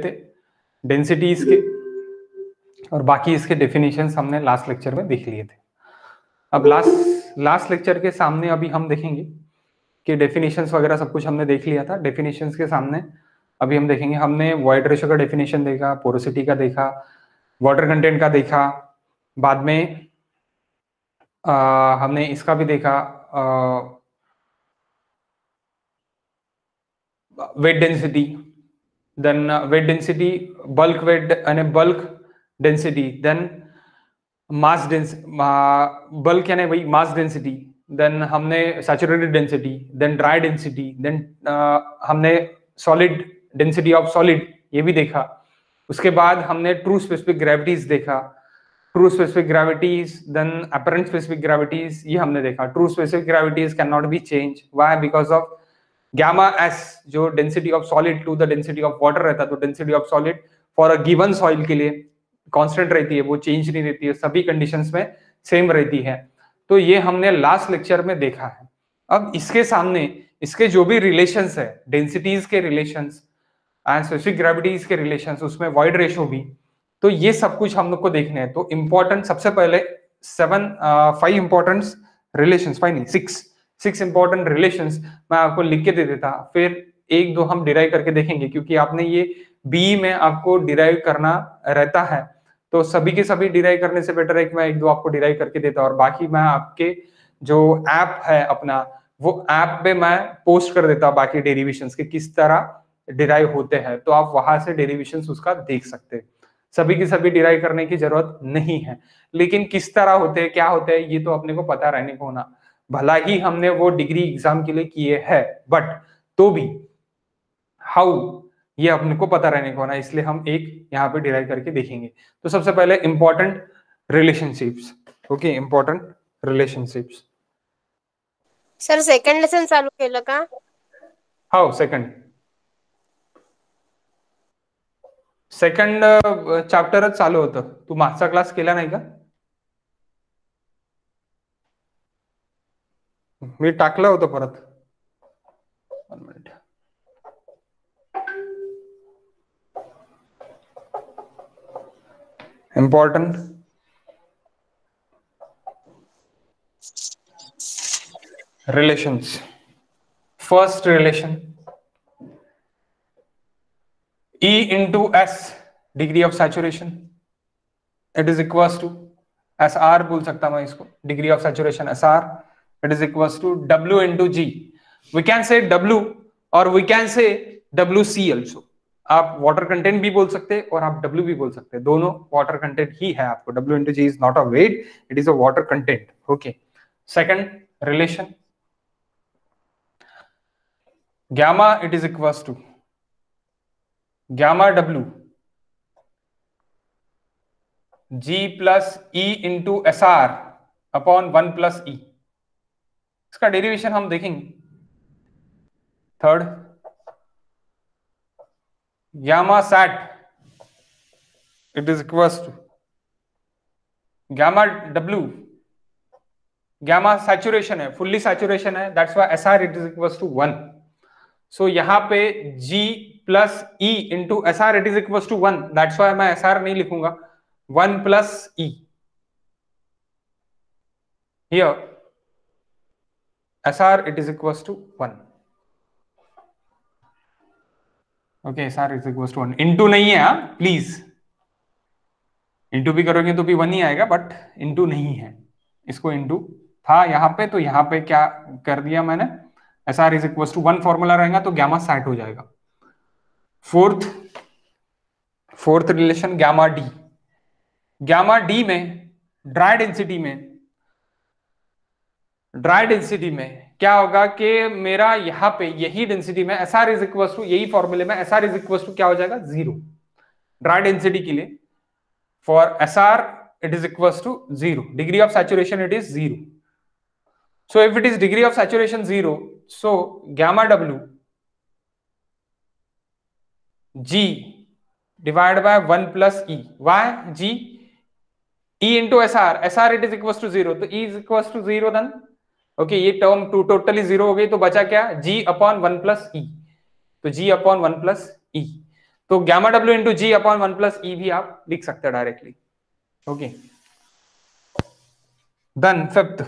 थे डेंसिटीज के, और बाकी इसके डेफिनेशंस हमने लास्ट लेक्चर में देख लिए थे। अब लास्ट लेक्चर के सामने अभी हम देखेंगे कि डेफिनेशंस वगैरह सब कुछ हमने देख लिया था। डेफिनेशंस के सामने अभी हम देखेंगे, हमने वॉइड रेशियो का डेफिनेशन देखा, पोरोसिटी का देखा, वाटर कंटेंट का देखा, बाद में हमने इसका भी देखा, wet density, then wet density, bulk weight यानी bulk density, then mass bulk यानी वही मास डेंसिटी, देन हमने saturated density, then dry density, then हमने सॉलिड डेंसिटी ऑफ सॉलिड ये भी देखा। उसके बाद हमने ट्रू स्पेसिफिक ग्रेविटीज देखा, true specific gravities, then apparent specific gravities ये हमने देखा। True specific gravities can not be change, why? Because of gamma s, जो density of solid to the density of water रहता है, तो density of solid for a given soil के लिए constant रहती है, वो चेंज नहीं रहती है, सभी कंडीशंस में सेम रहती है। तो ये हमने लास्ट लेक्चर में देखा है। अब इसके सामने इसके जो भी रिलेशंस है, डेंसिटीज के रिलेशंस एंड स्पेसिफिक ग्रेविटीज के रिलेशंस, उसमें वॉइड रेशियो भी, तो ये सब कुछ हम लोग को देखने हैं। तो इंपॉर्टेंट सबसे पहले 5 इंपॉर्टेंट रिलेशंस, 5 नहीं 6 इंपॉर्टेंट रिलेशंस मैं आपको लिख के दे देता, फिर 1-2 हम डिराइव करके देखेंगे, क्योंकि आपने ये बी में आपको डिराइव करना रहता है, तो सभी के सभी डिराइव करने से बेटर है कि मैं 1-2 आपको डिराइव करके देता, और बाकी मैं आपके जो ऐप है अपना, वो ऐप पे मैं पोस्ट कर देता बाकी डेरिवेशंस के किस तरह डिराइव होते हैं, तो आप वहां से डेरिवेशंस उसका देख सकते हैं। सभी की सभी डिराइव करने की जरूरत नहीं है, लेकिन किस तरह होते हैं, क्या होते हैं, ये तो अपने को पता रहने को होना। भला ही हमने वो डिग्री एग्जाम के लिए किए हैं, बट तो भी हाउ ये अपने को पता रहने को होना, इसलिए हम एक यहाँ पे डिराइव करके देखेंगे। तो सबसे पहले important relationships, okay, important relationships. Sir second lesson चालू केलं का? हाउ सेकंड चॅप्टरच चालू होतं, तू मागचा क्लास केला नाही का? मी टाकलं होतं परत, 1 minute. Important relations. First relation, E into S degree of saturation, it is equals to SR बोल सकता मैं इसको, degree of saturation SR, it is equals to W into G। We can say W और we can say WC also. आप water content भी बोल सकते हैं और आप W भी बोल सकते हैं, दोनों वाटर कंटेंट ही है आपको। W into G is not a weight, it is a water content, okay. Second relation, gamma it is equals to gamma W G plus E into SR upon 1 plus E। इसका derivation हम देखेंगे। Third, gamma sat it is equals to gamma W, gamma saturation है, fully saturation है, that's why SR it is equals to 1। So यहां पे G plus E into SR it is equals to 1, that's why मैं SR नहीं लिखूंगा, 1 plus E। Here SR it is equals to 1, okay, SR is equals to 1, into नहीं है, हाँ please, into भी करोगे तो भी 1 ही आएगा, बट इंटू नहीं है, इसको इंटू था यहाँ पे, तो यहाँ पे क्या कर दिया मैंने, SR is equals to 1 formula रहेगा तो गामा सैट हो जाएगा। Fourth relation gamma D. Gamma D में ड्राई डेंसिटी में क्या होगा कि मेरा यहाँ पे यही डेंसिटी में SR इज इक्वल्स टू, यही फॉर्मूले में SR इज इक्वल्स टू क्या हो जाएगा, 0। ड्राई डेंसिटी के लिए for SR it is equals to 0, degree of saturation it is 0। So if it is degree of saturation 0, so gamma W G divided by 1 plus E, why G E into SR it is equals to 0, तो E is equals to 0 then, okay, ये term totally 0 हो गई, तो बचा क्या, G upon 1 plus E, तो G upon 1 plus E। तो gamma w into G upon 1 plus E भी आप लिख सकते हैं directly. Okay, then fifth,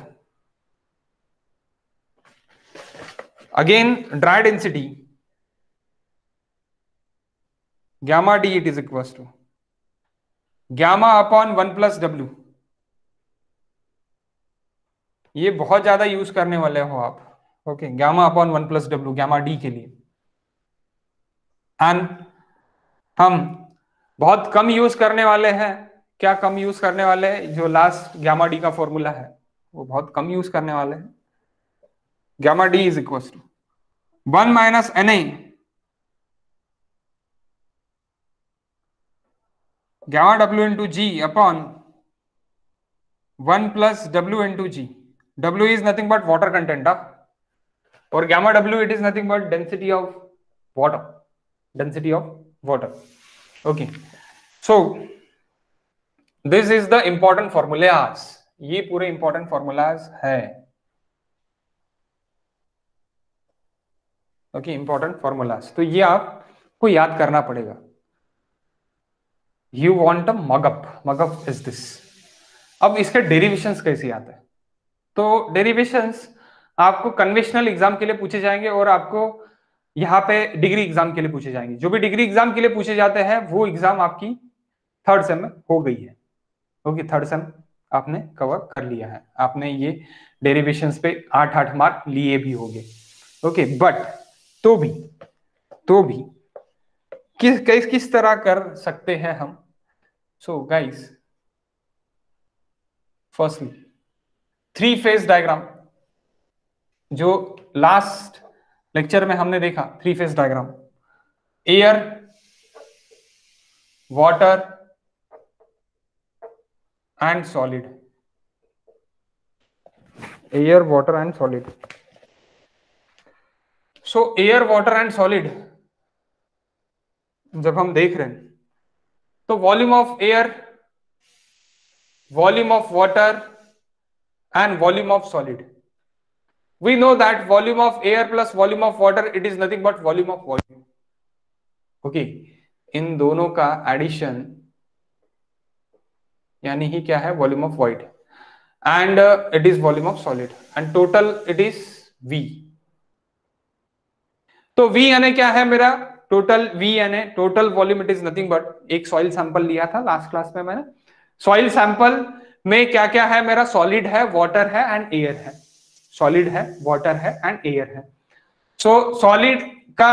again dry density gamma d it is equals to gamma upon 1 plus w. ये बहुत ज्यादा यूज करने वाले हो आप. Okay, gamma upon 1 plus w gamma d के लिए. एंड हम बहुत कम यूज करने वाले हैं. क्या कम यूज करने वाले हैं? जो लास्ट gamma d का फॉर्मूला है वो बहुत कम यूज करने वाले हैं. gamma d is equals to 1 minus na gamma w into g upon 1 plus w into g. W is nothing but water content, or gamma w it is nothing but density of water. Density of water. Okay, so this is the important formulas. ये पूरे important formulas है. Okay, important formulas. तो ये आपको याद करना पड़ेगा. You want a mug-up. Mug-up is this. अब इसके डेरिवेशंस कैसे आते हैं? तो डेरिवेशंस आपको कन्वेंशनल एग्जाम के लिए पूछे जाएंगे और आपको यहाँ पे डिग्री एग्जाम के लिए पूछे जाएंगे. जो भी डिग्री एग्जाम के लिए पूछे जाते हैं वो एग्जाम आपकी थर्ड सेम में हो गई है. ओके, थर्ड सेम आपने कवर कर लिया है. आपने ये डेरिवेशंस पे 8 मार्क लिए भी होंगे. ओके, बट तो भी किस तरह कर सकते हैं हम? So guys, firstly 3 phase diagram जो लास्ट लेक्चर में हमने देखा. 3 phase diagram, air, water and solid. Air, water and solid. So air, water and solid जब हम देख रहे हैं तो volume of air, volume of water and volume of solid. We know that volume of air plus volume of water it is nothing but volume of volume. Okay, इन दोनों का addition यानी ही क्या है? Volume of void. And it is volume of solid and total it is V. तो V यानी क्या है मेरा? टोटल V यानी total volume it is nothing but, एक सॉइल सैंपल लिया था लास्ट क्लास में मैंने. सॉइल सैंपल में क्या क्या है मेरा? सॉलिड है, वाटर है एंड एयर है. सॉलिड है, वाटर है एंड एयर है. सो सॉलिड का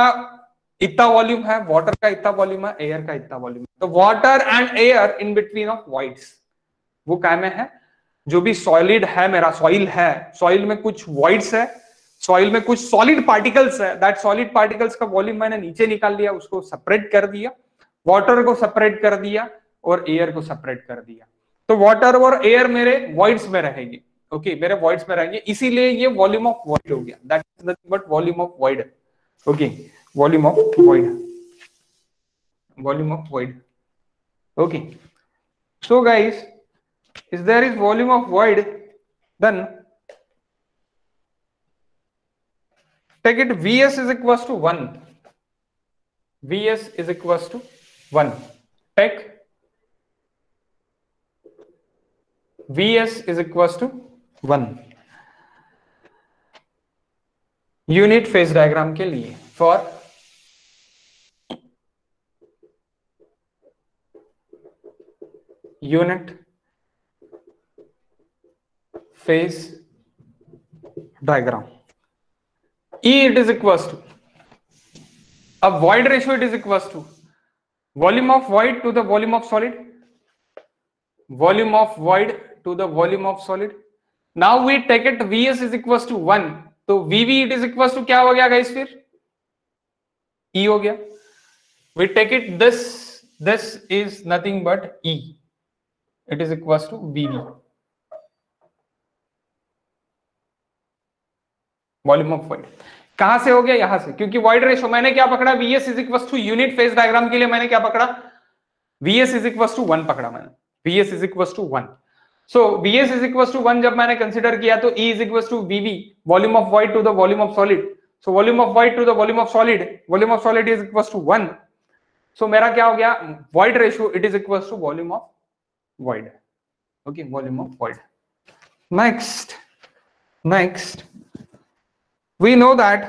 इतना वॉल्यूम है, वाटर का इतना वॉल्यूम है, एयर का इतना वॉल्यूम है. तो water and air in between of voids, वो क्या में है? जो भी सॉलिड है मेरा, सॉइल है, सॉइल में कुछ वॉइड्स है, सॉइल में कुछ सॉलिड पार्टिकल्स है. दैट सॉलिड पार्टिकल्स का वॉल्यूम मैंने नीचे निकाल लिया, उसको सेपरेट कर दिया, वाटर को सेपरेट कर दिया और एयर को सेपरेट कर दिया. तो वाटर और एयर मेरे वॉइड्स में रहेंगे. ओके, मेरे वॉइड्स में रहेंगे, इसीलिए ये वॉल्यूम ऑफ वॉइड हो गया. That is nothing but volume of void. Okay, volume of void, volume of void. Okay, so guys, if there is volume of void, then take it Vs is equals to 1. Vs is equals to 1. Take Vs is equals to 1 unit phase diagram के लिए. For unit phase diagram, E it is equals to, अब void ratio it is equals to volume of void to the volume of solid, volume of void to the volume of solid. Now we take it Vs is equals to 1, तो Vv it is equals to क्या हो गया guys? फिर E हो गया. We take it this is nothing but E, it is equals to Vv, volume of void. कहां से हो गया? यहां से, क्योंकि वॉइड रेशो मैंने क्या पकड़ा? Vs is equals to, unit phase diagram के लिए मैंने क्या पकड़ा? Vs इज इक्वल्स टू 1 पकड़ा मैंने. Vs is equals to 1. So Vs is equals to 1 जब मैंने कंसीडर किया तो E is equals to Vv, volume of void to the volume of solid. So volume of void to the volume of solid, volume of solid is equals to 1. So मेरा क्या हो गया, void ratio it is equal to volume of void. Okay, volume of void. Next we know that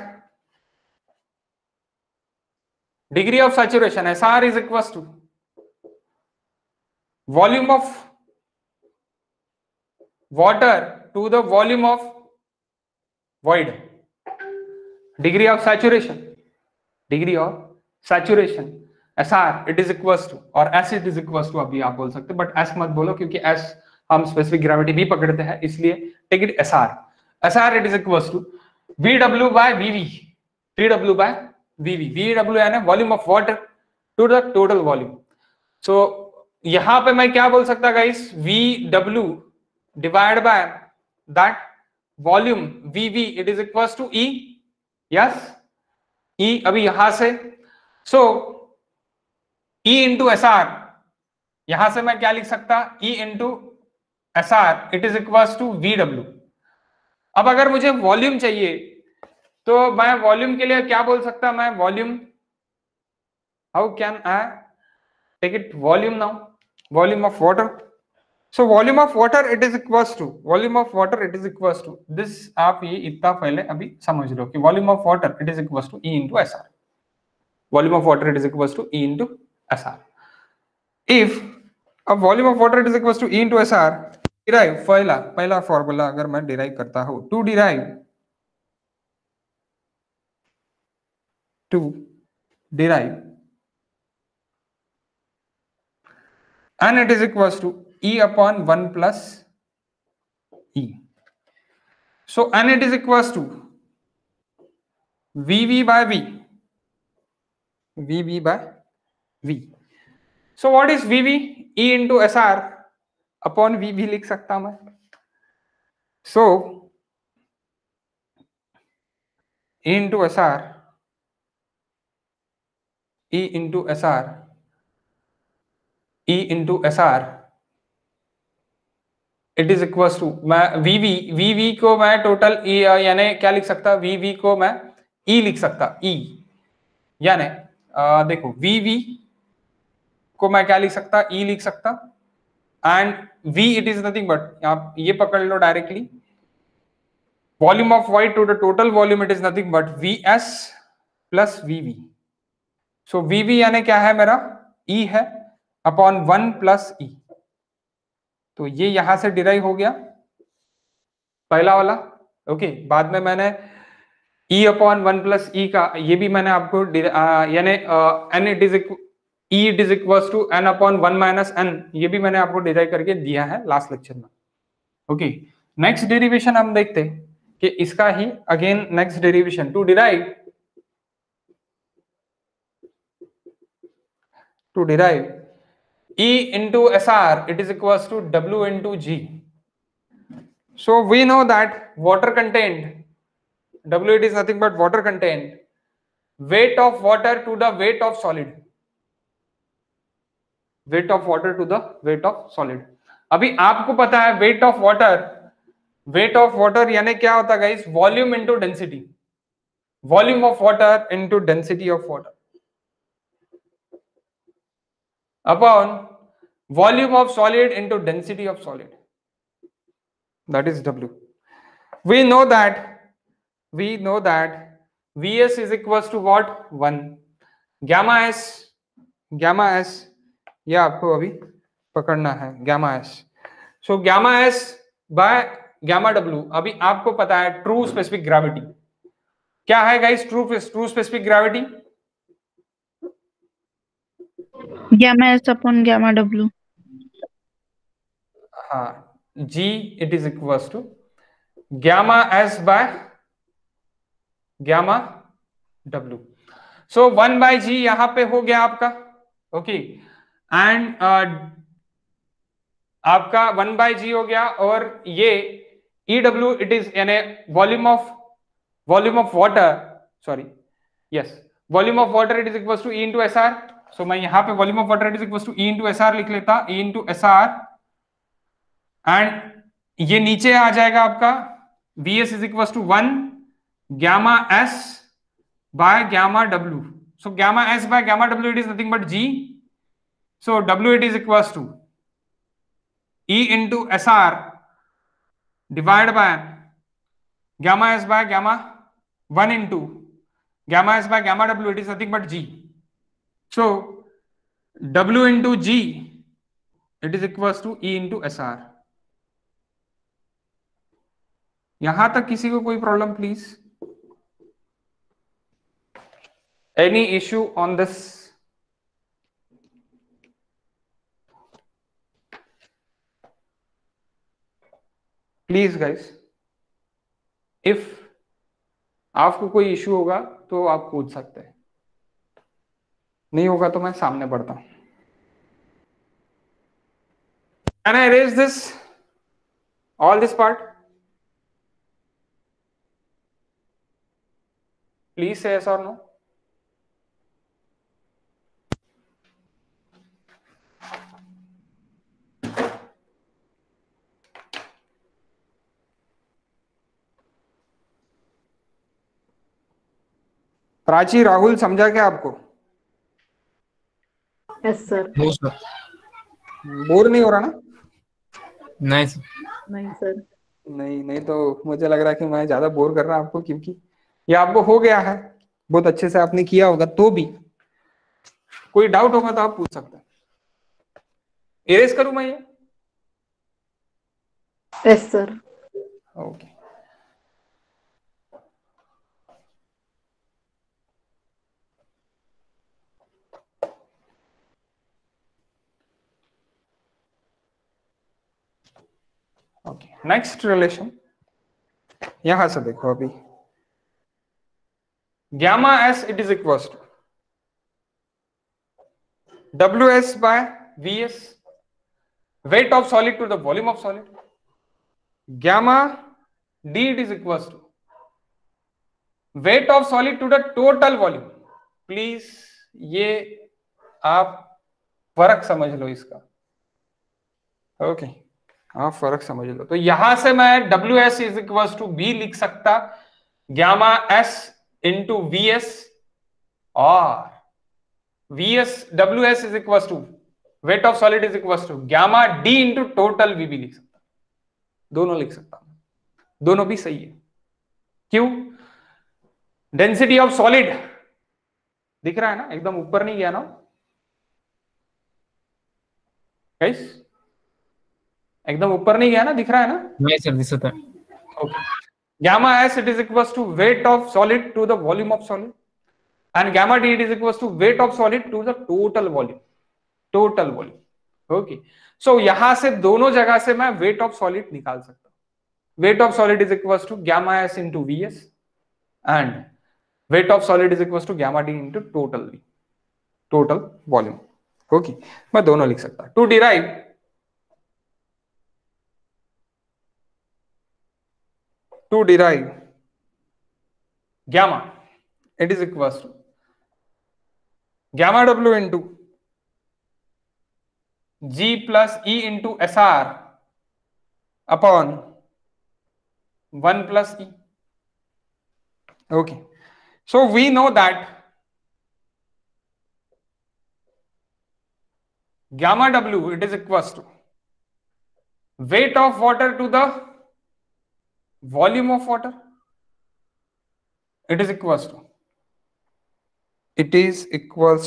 degree of saturation SR is equals to volume of water to the volume of void. Degree of saturation SR it is equals to, और S it is equals to अभी आप बोल सकते, but S मत बोलो क्योंकि S हम specific gravity भी पकड़ते हैं, इसलिए take it SR it is equals to VW by VV, 3W by VV. VW यानी volume of water to the total volume. So यहां पे मैं क्या बोल सकता guys, VW divide by that volume VV it is equals to E. Yes, E अभी यहां से, सो E इंटू SR, यहां से मैं क्या लिख सकता, E into SR it is equals to VW. अब अगर मुझे वॉल्यूम चाहिए तो मैं वॉल्यूम के लिए क्या बोल सकता, मैं volume, how can I take it volume now, volume of water. So volume of water it is equals to this. आप ये इतना पहले अभी समझ लो कि volume of water it is equals to E into SR. Volume of water it is equals to E into SR. If अब volume of water it is equals to E into SR, derive पहला formula अगर मैं derive करता हूं, to derive and it is equals to E upon 1 plus E. So and it is equals to VV by V. So what is VV? E into SR upon VV लिख सकता मैं. So E into SR it is equals to, मैं VV को मैं total यानी क्या लिख सकता, VV को मैं E लिख सकता, E यानी देखो VV को मैं क्या लिख सकता, E लिख सकता, and V it is nothing but, आप ये पकड़ लो directly, volume of void to the total volume it is nothing but VS plus VV. So VV यानी क्या है मेरा, E है अपॉन 1 प्लस E. तो ये यहां से डिराइव हो गया पहला वाला. ओके, बाद में मैंने E अपॉन 1 प्लस E का ये भी मैंने आपको यानी N it is E it is equals to N upon 1 minus N, ये भी मैंने आपको डिराइव करके दिया है लास्ट लेक्चर में. ओके, नेक्स्ट डेरिवेशन हम देखते हैं कि इसका ही again next derivation, to derive E into SR it is equals to W into G. So we know that water contained, W it is nothing but water contained, weight of water to the weight of solid, weight of water to the weight of solid. अभी आपको पता है weight of water यानी क्या होता है guys, volume into density, volume of water into density of water upon volume of solid into density of solid, that is W. We know that Vs is equals to what, 1. gamma s ये आपको अभी पकड़ना है, gamma s. so gamma s by gamma W. अभी आपको पता है true specific gravity क्या है guys, true specific gravity gamma s upon gamma W. हाँ, G it is equals to gamma s by gamma W. so 1 by G यहां पे हो गया आपका. ओके, एंड आपका 1 by G हो गया, और ये EW इट इज यानी volume of water, sorry yes, volume of water it is equals to E into SR. So मैं यहां पे volume of water it is equals to E into SR लिख लेता, E इंटू SR, एंड ये नीचे आ जाएगा आपका VS is equals to 1 gamma S by gamma W. So gamma S by gamma W, it is nothing but G. So W it is equals to E into SR divided by gamma S by gamma 1 into gamma S by gamma W, it is nothing but G. So W into G, it is equals to E into SR. यहां तक किसी को कोई problem please? Any issue on this? Please guys, if आपको कोई issue होगा तो आप पूछ सकते हैं, नहीं होगा तो मैं सामने पढ़ता हूं. Can I erase this? All this part? Please say yes or no. Prachi, Rahul, समझा क्या आपको? Yes sir. No sir. Bore नहीं हो रहा ना? नहीं सर. नहीं सर. नहीं तो मुझे लग रहा है कि मैं ज्यादा बोर कर रहा हूं आपको, क्योंकि ये आपको हो गया है, बहुत अच्छे से आपने किया होगा. तो भी कोई डाउट होगा तो आप पूछ सकते हैं. इरेज करूं मैं ये? Yes sir. Okay. Okay, next relation यहां से देखो. अभी gamma s it is equals to ws by vs, weight of solid to the volume of solid. Gamma d it is equals to weight of solid to the total volume. Please ये आप फर्क समझ लो इसका. Okay, आप फर्क समझ लो. तो यहां से मैं ws is equals to b लिख सकता gamma s into vs, और vs ws is equals to weight of solid is equals to gamma d into total v भी लिख सकता. दोनों लिख सकता हूं, दोनों भी सही है. क्यों? डेंसिटी ऑफ सॉलिड दिख रहा है ना, एकदम ऊपर नहीं गया ना गाइस? एकदम ऊपर नहीं गया ना, दिख रहा है ना? नहीं सर, दिसत आहे. Okay. Gamma s it is equals to weight of solid to the volume of solid, and gamma d it is equals to weight of solid to the total volume. Total volume. Okay. So यहां से दोनों जगह से मैं weight of solid निकाल सकता हूं. Weight of solid is equals to gamma s into vs, and weight of solid is equals to gamma d into total v, total volume. Okay. मैं दोनों लिख सकता हूं. To derive gamma, it is equals to gamma w into g plus e into sr upon 1 plus e. Okay, so we know that gamma w it is equals to weight of water to the volume of water. It is equals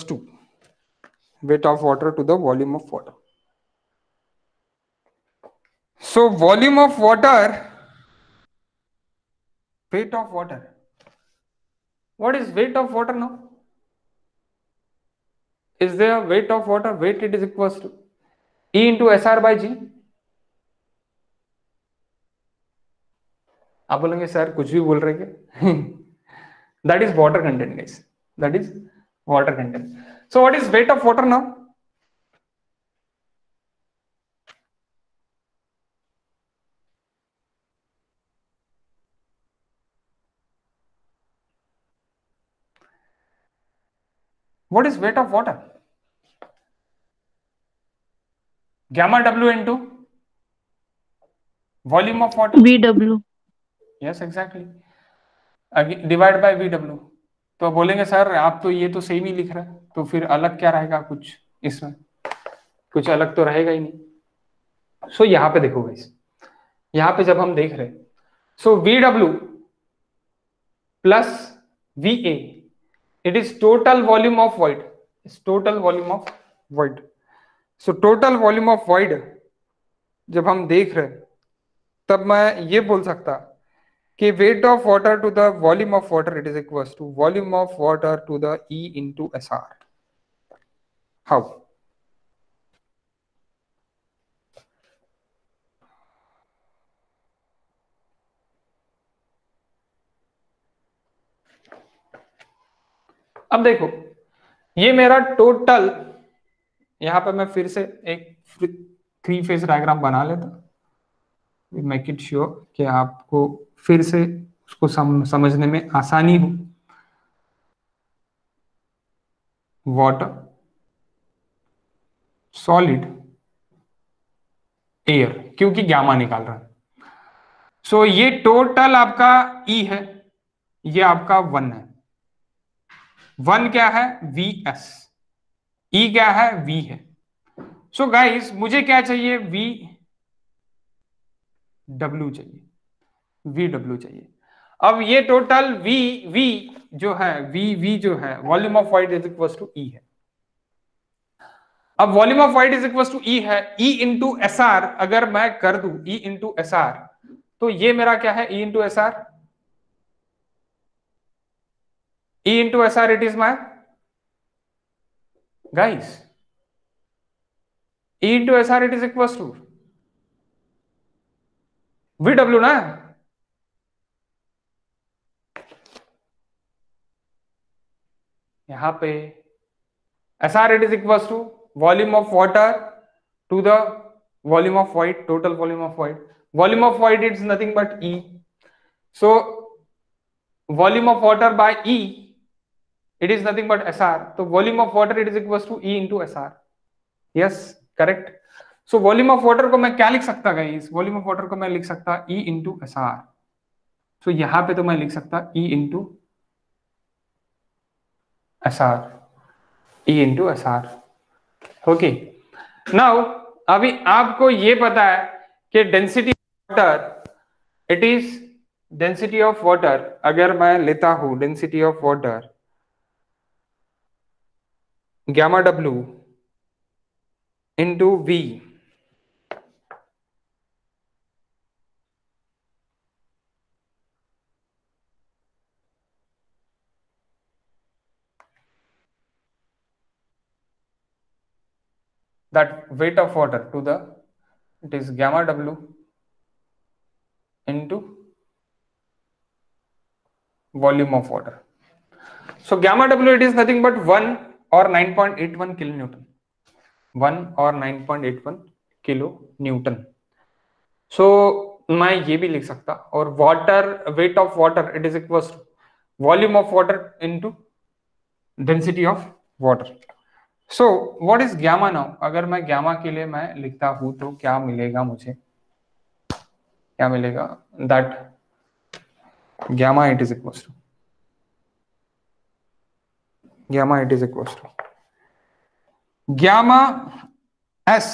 to weight of water to the volume of water. So volume of water, weight of water. What is weight of water now? Is there weight of water? Weight it is equals to E into SR by G. आप बोलेंगे sir कुछ भी बोल रहे क्या? That is water content, guys. That is water content. So what is weight of water now? What is weight of water? Gamma W into volume of water. VW. Yes, exactly. Divide by VW. तो बोलेंगे sir आप तो ये तो same ही लिख रहे हैं, तो फिर अलग क्या रहेगा, कुछ इसमें कुछ अलग तो रहेगा ही नहीं। सो यहाँ पे देखो गाइस, यहाँ पे जब हम देख रहे हैं, so V W plus V A, it is total volume of void, total volume of void। So total volume of void जब हम देख रहे हैं, तब मैं ये बोल सकता कि weight of water to the volume of water it is equal to volume of water to the E into S R. How? अब देखो, ये मेरा टोटल, यहां पे मैं फिर से एक 3 फेज डायग्राम बना लेता, मेक इट श्योर कि आपको फिर से उसको समझने में आसानी हो। वाटर, सॉलिड, एयर, क्योंकि गामा निकाल रहा है। सो ये टोटल आपका ई है, ये आपका 1 है। 1 क्या है? V S. ई क्या है? वी है। सो गाइस मुझे क्या चाहिए? वी डब्ल्यू चाहिए, वी डब्ल्यू चाहिए। अब ये टोटल वी वी जो है, वी जो है, volume of void is equal to E है। अब volume of void is equal to E है, ई इंटू एस आर अगर मैं कर दूं, ई इंटू एस आर, तो ये मेरा क्या है? E into S R, E into S R it is my guys, E into S R it is equal to V W ना। यहां पे S R it is equal to volume of water to the volume of void, total volume of void. Volume of void is nothing but E. So volume of water by E it is nothing but S R, तो volume of water it is equal to E into S R. Yes, correct. So volume of water को मैं क्या लिख सकता guys? Volume of water को मैं लिख सकता ई इंटू एस आर। सो यहां पे तो मैं लिख सकता ई into S R, E into S are. Okay, now अभी आपको ये पता है कि density water it is density of water, अगर मैं लेता हूं density of water gamma w into v, that weight of water to the, it is gamma w into volume of water. So gamma w it is nothing but 1 or 9.81 kilonewton, 1 or 9.81 kilo newton. So मैं ये भी लिख सकता, और water, weight of water it is equal to volume of water into density of water. So what is gamma now? अगर मैं gamma के लिए मैं लिखता हूं तो क्या मिलेगा मुझे? क्या मिलेगा? That gamma it is equal to, gamma it is equal to gamma S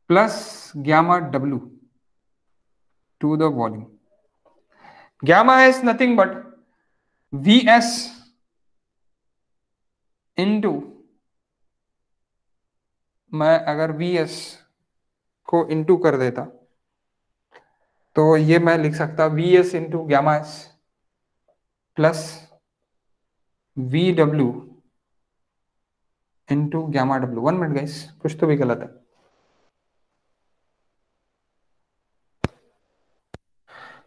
plus gamma W to the volume. Gamma S nothing but V S into, मैं अगर वी एस को इंटू कर देता तो ये मैं लिख सकता we S into gamma S plus V W into gamma W. 1 minute guys, कुछ तो भी गलत है।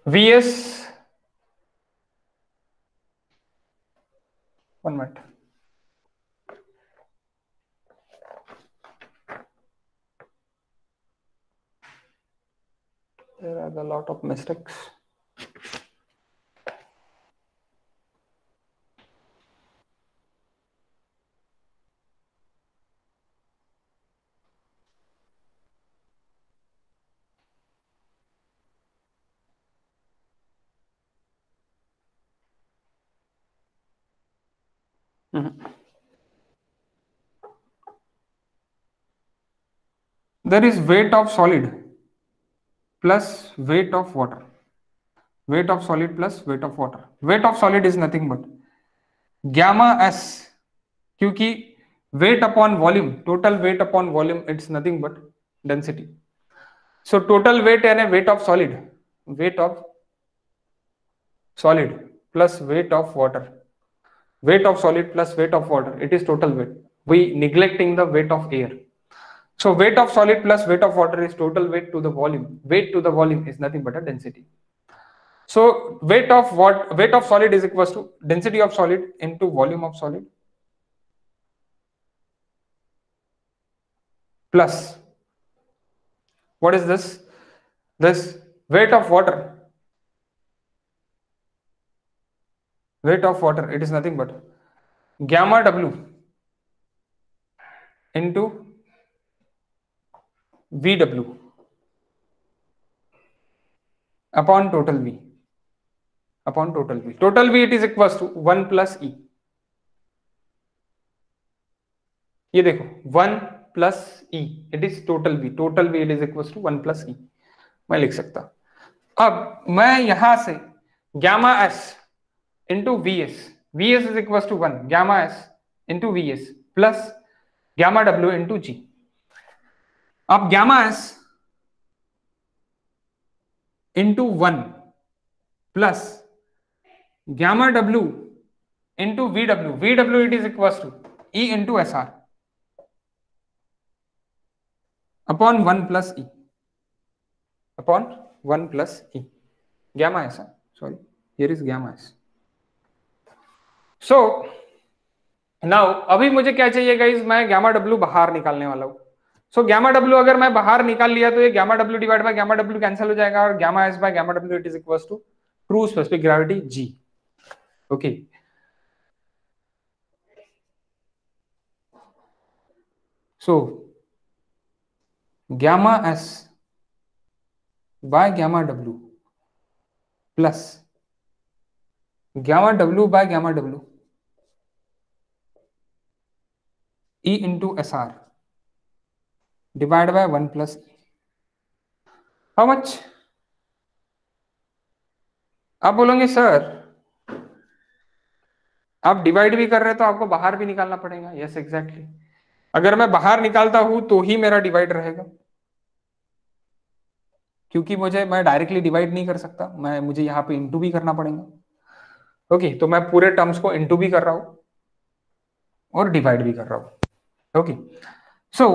V S, 1 minute, there are a lot of mistakes. There is weight of solid plus weight of water. Weight of solid plus weight of water. Weight of solid is nothing but gamma s, क्योंकि weight upon volume, total weight upon volume, it's nothing but density. So total weight यानी weight of solid plus weight of water. Weight of solid plus weight of water, it is total weight. We neglecting the weight of air. So weight of solid plus weight of water is total weight to the volume. Weight to the volume is nothing but a density. So weight of solid is equals to density of solid into volume of solid plus, what is this? This weight of water. Weight of water, it is nothing but gamma W into VW upon total V. Total V it is equals to 1 plus E. ये देखो 1 plus E, it is total V. Total V it is equals to 1 plus E. मैं लिख सकता। अब मैं यहां से gamma S into Vs is equals to 1 gamma S into Vs plus gamma W into G. अब gamma S into 1 plus gamma W into VW it is equals to E into SR upon 1 plus E gamma S, sorry, here is gamma S. So now अभी मुझे क्या चाहिए guys, मैं gamma W बाहर निकालने वाला हूं. So gamma W अगर मैं बाहर निकाल लिया तो ये gamma W divide by gamma W cancel हो जाएगा और gamma S by gamma W it is equals to true specific gravity G. Okay. So gamma S by gamma W plus gamma W by gamma W E into SR divided by 1 plus E. How much? आप बोलोगे sir आप divide भी कर रहे हो तो आपको बाहर भी निकालना पड़ेगा. Yes exactly. अगर मैं बाहर निकालता हूं तो ही मेरा डिवाइड रहेगा, क्योंकि मैं डायरेक्टली डिवाइड नहीं कर सकता, मुझे यहाँ पे इंटू भी करना पड़ेगा. ओके तो मैं पूरे टर्म्स को इंटू भी कर रहा हूं और डिवाइड भी कर रहा हूं. ओके सो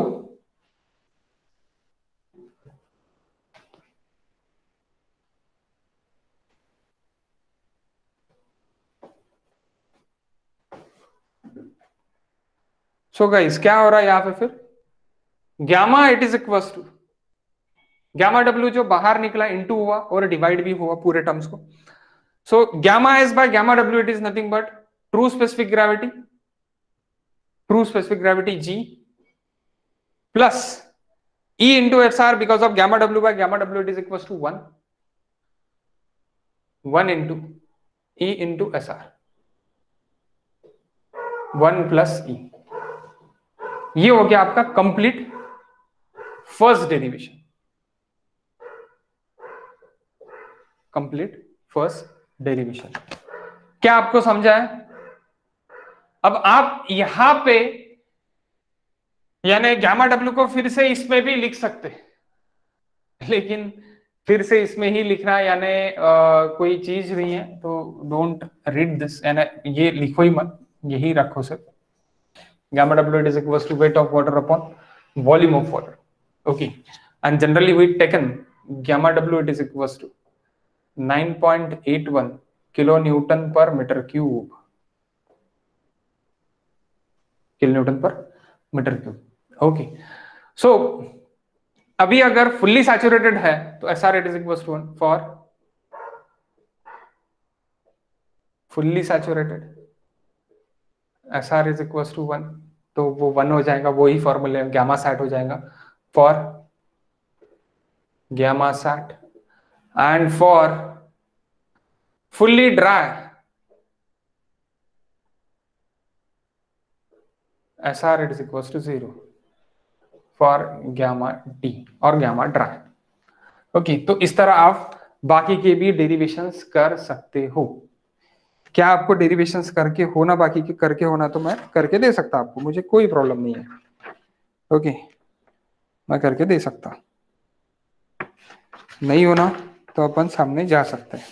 गाइस क्या हो रहा है यहाँ पे, फिर gamma it is equals to gamma W जो बाहर निकला इंटू हुआ और डिवाइड भी हुआ पूरे टर्म्स को. So gamma S by gamma W it is nothing but true specific gravity G plus E into S R because of gamma W by gamma W it is equals to 1 into E into S R 1 plus E. ये हो गया आपका complete first derivation. क्या आपको समझा है? अब आप यहां पे यानी गामा डब्ल्यू को फिर से इसमें भी लिख सकते, लेकिन फिर से इसमें ही लिखना यानी कोई चीज नहीं है, तो डोंट रीड दिस, यानी ये लिखो ही मत, यही रखो sir. Gamma W it is equals to weight of water upon volume of water. Okay, and generally we taken gamma W it is equals to 9.81 kilonewton per meter cube. Okay, so अभी अगर fully saturated है तो SR it is equals to 1 for fully saturated. SR is equals to 1, तो वो 1 हो जाएगा, वो ही फॉर्मूले गामा सैट हो जाएगा for gamma sat. And for fully dry S R it is equal to 0 for gamma D और गैमा ड्राई। ओके, तो इस तरह आप बाकी के भी डेरिवेशंस कर सकते हो। क्या आपको डेरिवेशंस करके होना, बाकी के करके होना, तो मैं करके दे सकता आपको, मुझे कोई प्रॉब्लम नहीं है। ओके, मैं करके दे सकता, नहीं होना तो अपन सामने जा सकते हैं।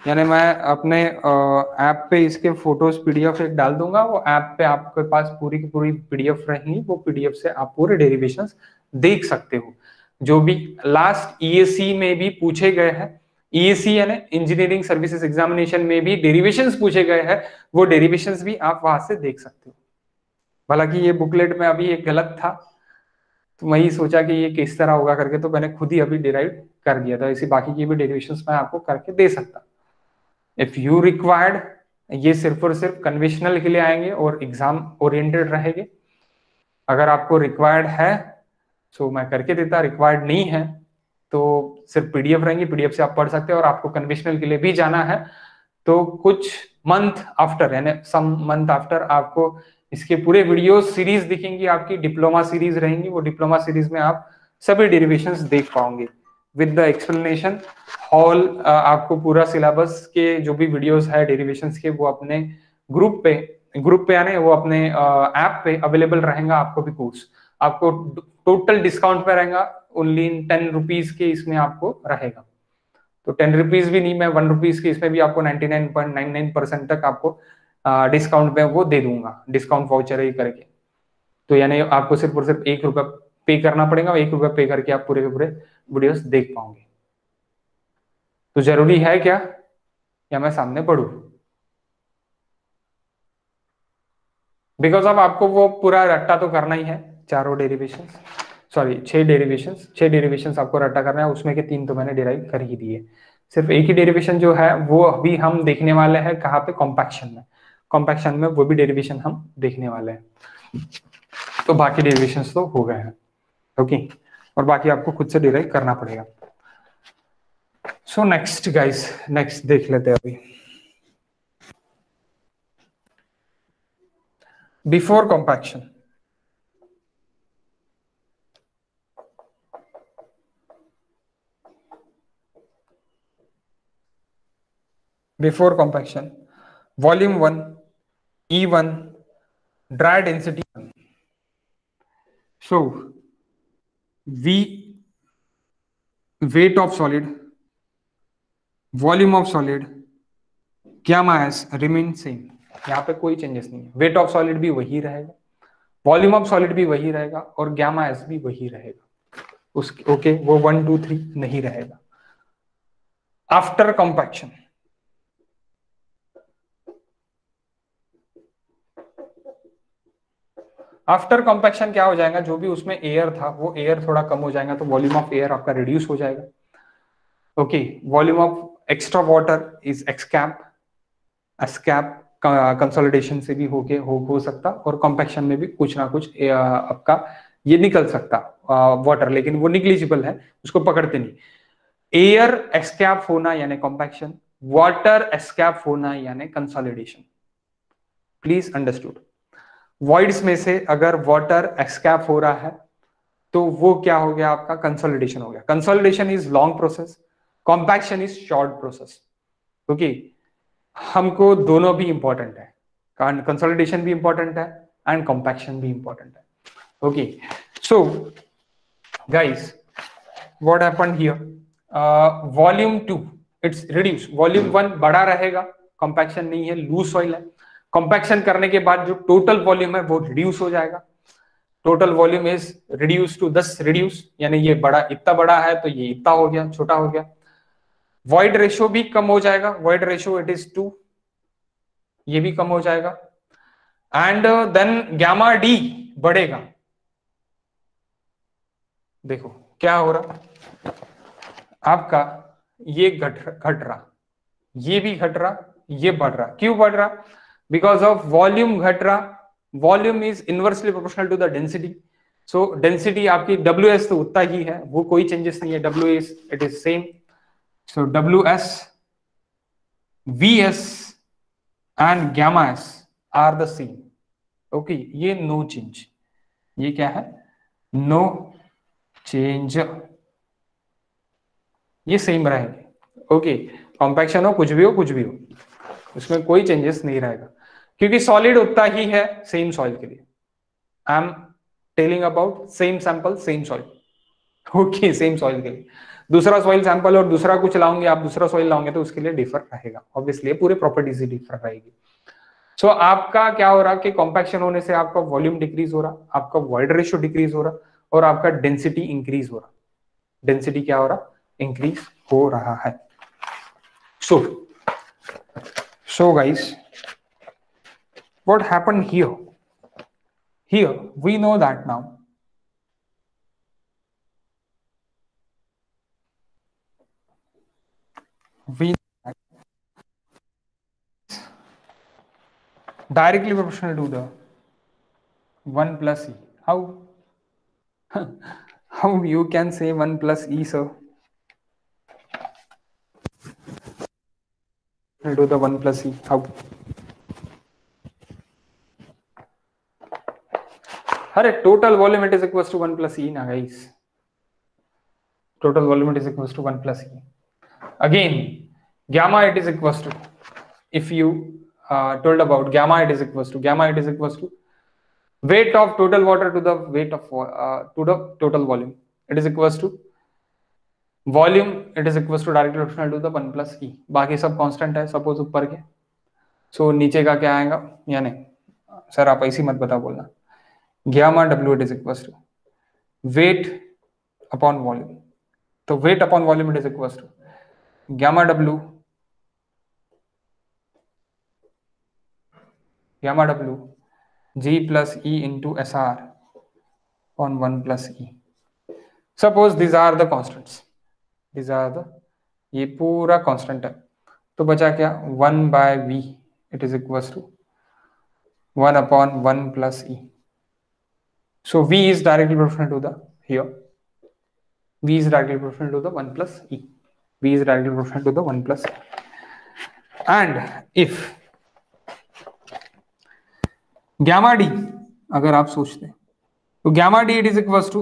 यानी मैं अपने ऐप पे इसके फोटोज पीडीएफ एक डाल दूंगा, वो ऐप पे आपके पास पूरी की पूरी पीडीएफ रहेंगी, वो पीडीएफ से आप पूरे डेरिवेशंस देख सकते हो। जो भी लास्ट ईएसी में भी पूछे गए हैं, ईएसी यानी इंजीनियरिंग सर्विसेज एग्जामिनेशन में भी डेरिवेशंस पूछे गए हैं, वो डेरिवेशंस भी आप वहां से देख सकते हो। हालांकि ये बुकलेट में अभी एक गलत था, तो वही सोचा कि ये किस तरह होगा करके, तो मैंने खुद ही अभी डिराइव कर दिया था। इसी बाकी की भी डेरिवेशंस मैं आपको करके दे सकता। इफ यू रिक्वायर्ड, ये सिर्फ और सिर्फ कन्वेंशनल के लिए आएंगे और एग्जाम ओरिएंटेड रहेंगे। अगर आपको रिक्वायर्ड है तो मैं करके देता, रिक्वायर्ड नहीं है तो सिर्फ पीडीएफ रहेंगी, पीडीएफ से आप पढ़ सकते हैं। और आपको कन्वेंशनल के लिए भी जाना है तो कुछ मंथ आफ्टर, यानी सम मंथ आफ्टर, आपको इसके पूरे वीडियो सीरीज दिखेंगी, आपकी डिप्लोमा सीरीज रहेंगी। वो डिप्लोमा सीरीज में आप सभी डेरिवेशंस देख पाओगे विद द एक्सप्लेनेशन। हॉल आपको पूरा सिलेबस के जो भी वीडियोस है डेरिवेशंस के, वो अपने ग्रुप पे आने, वो अपने ऐप पे अवेलेबल रहेगा। आपको भी कोर्स आपको टोटल डिस्काउंट पे रहेगा, ओनली 10 रुपीज के इसमें आपको रहेगा। तो 10 रुपीज भी नहीं, मैं 1 रुपीज के इसमें भी आपको 99.99% तक आपको डिस्काउंट पे वो दे दूंगा, डिस्काउंट वाउचर ही करके। तो यानी आपको सिर्फ और सिर्फ 1 रुपया पे करना पड़ेगा, 1 रुपया पे करके आप पूरे के पूरे वीडियोस देख पाओगे। तो जरूरी है क्या, या मैं सामने पढ़ू? बिकॉज अब आपको वो पूरा रट्टा तो करना ही है, चारों डेरिवेशंस, सॉरी 6 डेरिवेशंस आपको रट्टा करना है। उसमें के 3 तो मैंने डिराइव कर ही दिए, सिर्फ एक ही डेरिवेशन जो है वो अभी हम देखने वाले हैं। कहाँ पे? कॉम्पैक्शन में। कॉम्पैक्शन में वो भी डेरिवेशन हम देखने वाले हैं। तो बाकी डेरिवेशंस तो हो गए हैं। ओके, और बाकी आपको खुद से डिराइव करना पड़ेगा। सो नेक्स्ट गाइस, नेक्स्ट देख लेते हैं अभी। Before compaction, before compaction, volume 1, E1, dry density 1. So V, weight of solid, volume of solid, gamma s remain same. यहाँ पे कोई चेंजेस नहीं है। वेट ऑफ सॉलिड भी वही रहेगा, वॉल्यूम ऑफ सॉलिड भी वही रहेगा, और गैमा एस भी वही रहेगा। उसके ओके, वो 1 2 3 नहीं रहेगा। आफ्टर कॉम्पैक्शन, आफ्टर कॉम्पैक्शन क्या हो जाएगा, जो भी उसमें एयर था वो एयर थोड़ा कम हो जाएगा, तो वॉल्यूम ऑफ एयर आपका रिड्यूस हो जाएगा। Okay, volume of extra water is escape, escape consolidation से भी हो सकता, और कॉम्पैक्शन में भी कुछ ना कुछ आपका ये निकल सकता वाटर, लेकिन वो निग्लिजिबल है, उसको पकड़ते नहीं। एयर एस्कैप होना यानी कॉम्पैक्शन, वाटर एस्कैप होना यानी कंसोलिडेशन। Please understood. वॉइड्स में से अगर वाटर एस्कैप हो रहा है तो वो क्या हो गया, आपका कंसोलिडेशन हो गया। Consolidation is long process, compaction is short process. Okay, हमको दोनों भी इंपॉर्टेंट है, कंसोलिडेशन भी इंपॉर्टेंट है एंड कॉम्पैक्शन भी इंपॉर्टेंट है। Okay, so guys, what happened here, volume 2 it's reduce, volume 1 बड़ा रहेगा, कॉम्पैक्शन नहीं है, लूज सॉइल है। कॉम्पैक्शन करने के बाद जो टोटल वॉल्यूम है वो रिड्यूस हो जाएगा। Total volume is reduce to 10 reduce, यानी ये बड़ा इतना बड़ा है तो ये इतना हो गया, छोटा हो गया। वॉइड रेशियो भी कम हो जाएगा, वॉइड रेशियो इट इज 2, ये भी कम हो जाएगा। एंड देन गैमा डी बढ़ेगा। देखो क्या हो रहा, आपका ये घट रहा, ये भी घट रहा, ये बढ़ रहा। क्यों बढ़ रहा? बिकॉज ऑफ वॉल्यूम घट रहा। Volume is inversely proportional to the density. So density आपकी WS तो उतना ही है, वो कोई चेंजेस नहीं है, WS it is same. So WS VS and gamma S R the same. Okay, ये नो चेंज, ये क्या है, नो चेंज, ये सेम रहेंगे। ओके, कॉम्पैक्शन हो, कुछ भी हो, कुछ भी हो, उसमें कोई चेंजेस नहीं रहेगा, क्योंकि सॉलिड उतना ही है सेम सॉइल के लिए। I am telling about same sample same soil. Okay, same soil के लिए दूसरा सॉइल सैंपल और दूसरा कुछ लाओगे, आप दूसरा सॉइल लाओगे तो उसके लिए डिफर रहेगा, ऑब्वियसली पूरे प्रॉपर्टीज ही डिफर रहेगी। सो आपका क्या हो रहा कि कॉम्पैक्शन होने से आपका वॉल्यूम डिक्रीज हो रहा, आपका वॉइड रेशियो डिक्रीज हो रहा, और आपका डेंसिटी इंक्रीज हो रहा। डेंसिटी क्या हो रहा, इंक्रीज हो रहा है। So guys, what happened here? Here we know that now we directly proportional to the 1 plus e. How? How you can say 1 plus e, sir? To the 1 plus e. How? अरे total volume it is equals to 1 plus e ना guys. Total volume it is equals to 1 plus e. Again, gamma it is equals to, if you told about gamma it is equals to weight of total water to the weight of to the total volume. It is equals to volume it is equals to directly proportional to the 1 plus e. बाकी सब constant है suppose ऊपर के। सो नीचे का क्या आएगा, यानी सर आप ऐसी मत बता बोलना, gamma W it is equals to weight upon volume. तो weight upon volume it is equals to gamma W g plus e into sr on 1 plus e. Suppose these are the constants, these are the, ये पूरा constant है, तो बचा क्या, 1 by v it is equals to 1 upon 1 plus e. So v is directly proportional to the, here v is directly proportional to the 1 plus e, v is directly proportional to the 1 plus e. And if gamma d अगर आप सोचते हैं तो gamma d it is equals to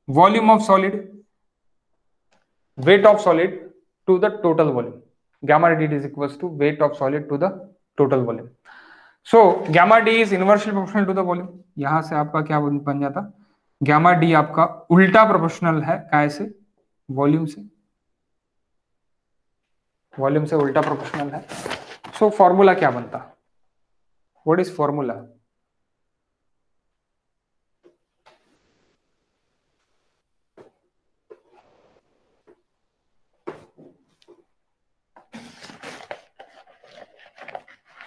volume of solid, weight of solid to the total volume. Gamma d it is equals to weight of solid to the total volume. So gamma d is inversely proportional to the volume. यहां से आपका क्या बन जाता, gamma d आपका उल्टा proportional है, कैसे, वॉल्यूम से, वॉल्यूम से उल्टा प्रोपोर्शनल है। सो फॉर्मूला क्या बनता, what is formula,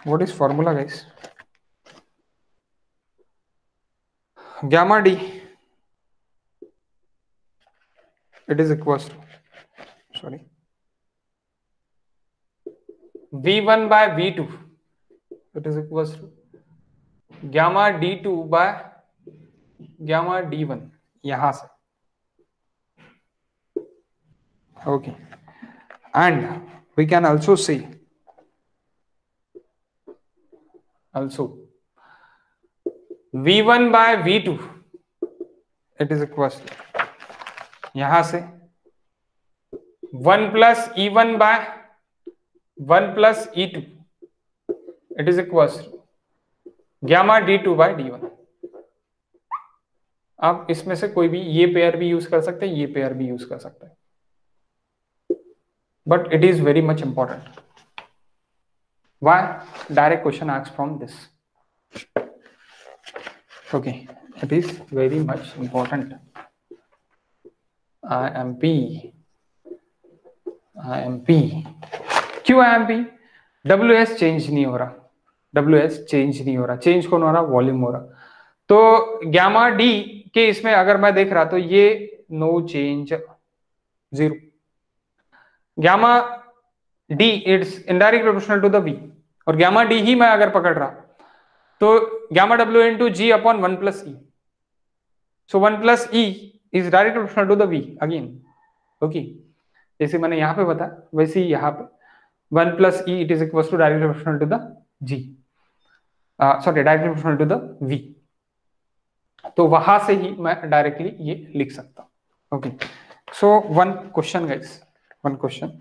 what is formula guys, gamma d it is equals to, sorry, v1 by v2 it is equals to gamma d2 by gamma d1, यहां से, okay, and we can also say also v1 by v2 it is equals to यहां से 1 plus e1 by 1 plus e2 it is equals to gamma d2 by d1। आप इसमें से कोई भी ये पेयर भी यूज कर सकते हैं, ये पेयर भी यूज कर सकते हैं, but it is very much important. Why? Direct question asked from this. Okay, it is very much important. IMP. क्यों IMP? WS चेंज नहीं हो रहा, WS चेंज नहीं हो रहा, चेंज कौन हो रहा, वॉल्यूम हो रहा। तो गामा डी के इसमें अगर मैं देख रहा तो ये no change, zero. Gamma D it's indirect proportional to the v, और गामा डी ही मैं अगर पकड़ रहा तो gamma w into G upon 1 plus E. So 1 plus E is direct proportional to the v again. Okay, जैसे मैंने यहां पे बताया वैसे ही यहां पे 1 plus E it is equal to direct proportional to the G, sorry, directly proportional to the V. तो वहां से ही मैं डायरेक्टली ये लिख सकता हूं. Okay, so one question guys, one question.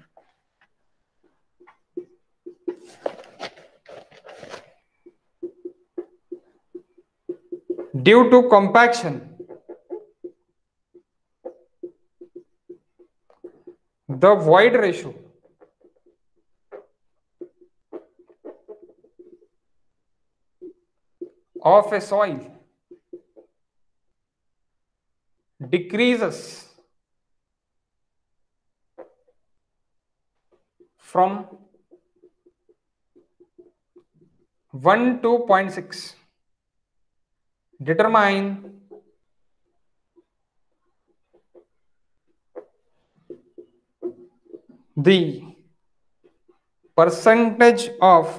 Due to compaction, the void ratio of a soil decreases from 1 to 0.6. Determine the percentage of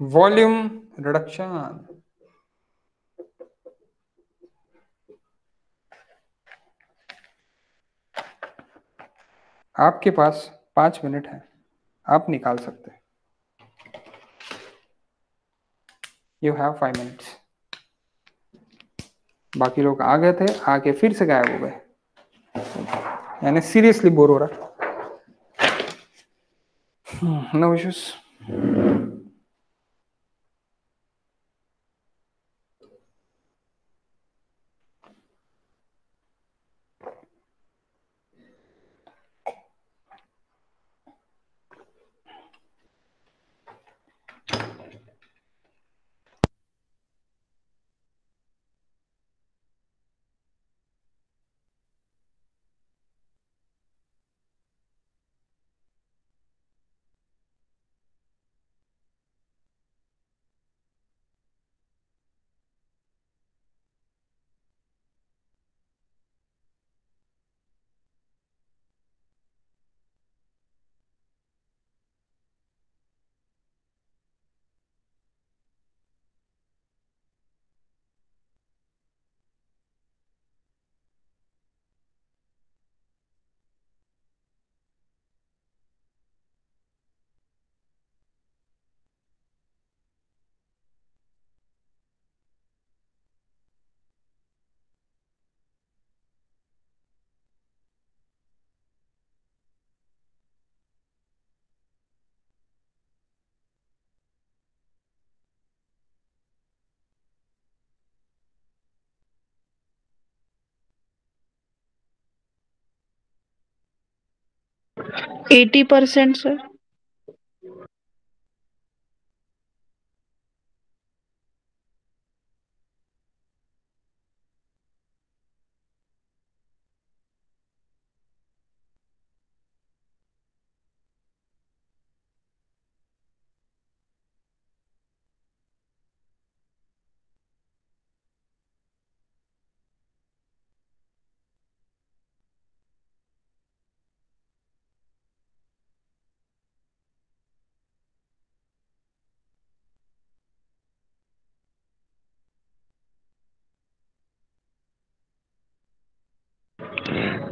volume reduction. आपके पास 5 minute है, आप निकाल सकते हैं. You have 5 minutes. बाकी लोग आ गए थे, आके फिर से गायब हो गए, यानी सीरियसली बोर हो रहा. No issues. Eighty percent sir.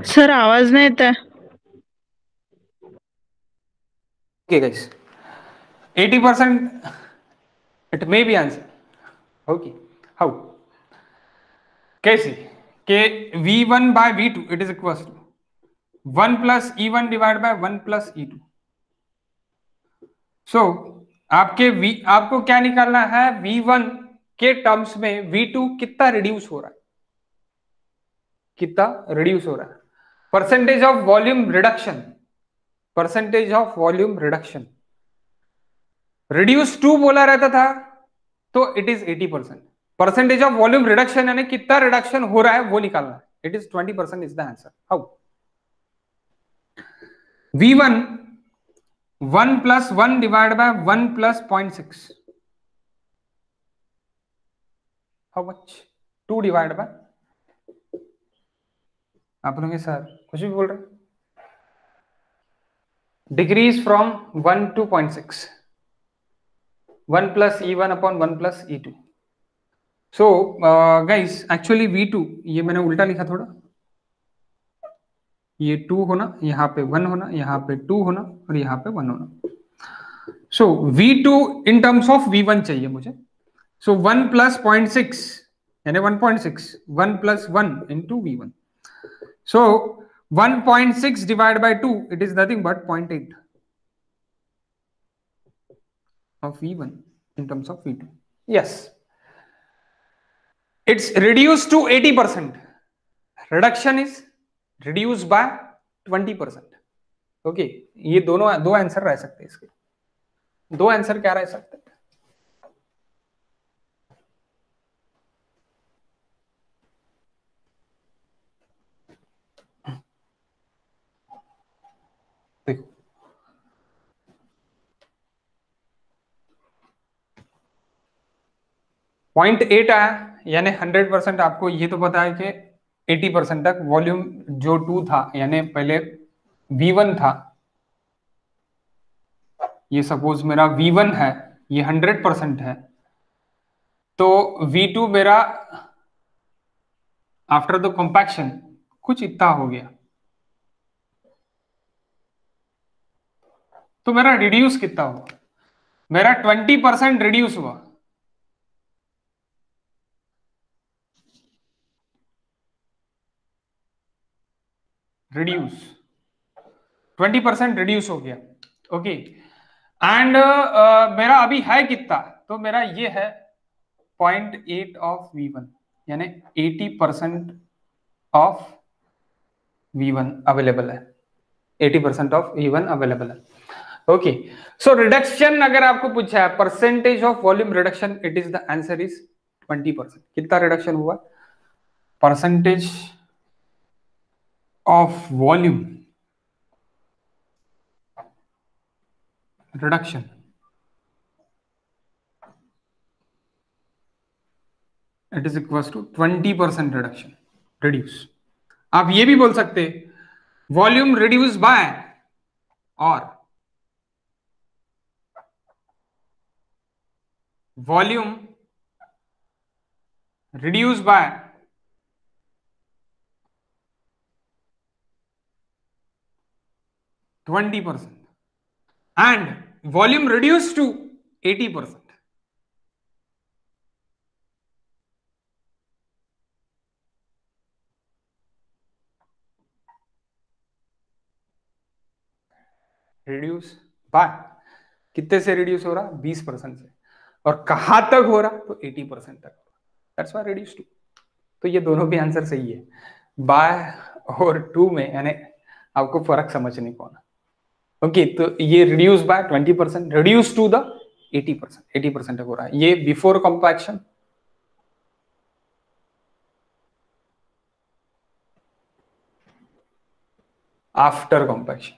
Sir आवाज नाही येत आहे. Okay guys, 80% it may be answer. Okay, how? कैसे? के V1 by V2 it is equals to 1 plus E1 divided by 1 plus E2. So आपको क्या निकालना है? V1 के टर्म्स में V2 कितना रिड्यूस हो रहा है, कितना रिड्यूस हो रहा है. Percentage of volume reduction, percentage of volume reduction. Reduce 2 बोला रहता था तो it is 80%. Percentage of volume reduction यानी कितना रिडक्शन हो रहा है वो निकालना है. It is 20% is the answer. How? V1 1 plus 1 divided by 1 plus 0.6. How much? 2 divided by, आप लोग सर कुछ भी बोल रहे, decrease from 1 to 0.6. 1 plus E1 upon 1 plus E2. So guys, actually V2 ये मैंने उल्टा लिखा थोड़ा. ये 2 होना, यहाँ पे 1 होना, यहाँ पे 2 होना और यहाँ पे 1 होना। सो V2 in terms of V1 चाहिए मुझे। सो 1 प्लस 0.6 यानी 1.6, 1 plus 1 into V1। So 1.6 divided by 2, it is nothing but 0.8 of V1 in terms of V2. Yes, it's reduced to 80%. Reduction is reduced by 20%. Okay, ये दोनों दो answer रह सकते हैं। इसके दो आंसर क्या रह सकते हैं? देखो, 0.8 आया, यानी 100%। आपको ये तो पता है कि 80% तक वॉल्यूम जो 2 था, यानी पहले V1 था, ये सपोज मेरा V1 है, ये 100% है, तो V2 मेरा आफ्टर द कॉम्पैक्शन कुछ इतना हो गया, तो मेरा रिड्यूस कितना हुआ? मेरा 20% रिड्यूस हुआ। रिड्यूस 20% रिड्यूस हो गया। ओके, एंड मेरा अभी है कितना? तो मेरा ये है 0.8 ऑफ V1, यानी 80% ऑफ V1 अवेलेबल है। 80% ऑफ V1 अवेलेबल है। ओके, सो रिडक्शन अगर आपको पूछा है percentage of volume reduction, it is the answer is 20%। कितना रिडक्शन हुआ? Percentage of volume reduction it is equal to 20% reduction, reduce. आप ये भी बोल सकते वॉल्यूम रिड्यूस बाय और volume reduce by %20% and volume reduced to 80%. Reduce by कितने से रिड्यूस हो रहा? 20% से। और कहां तक हो रहा? तो 80% तक। That's why reduce to. तो ये दोनों भी आंसर सही है। बाय और टू में यानी आपको फर्क समझने को ना। ओके, तो ये reduce by 20%, reduce to the 80%, 80% तक हो रहा है। ये before compaction, after compaction.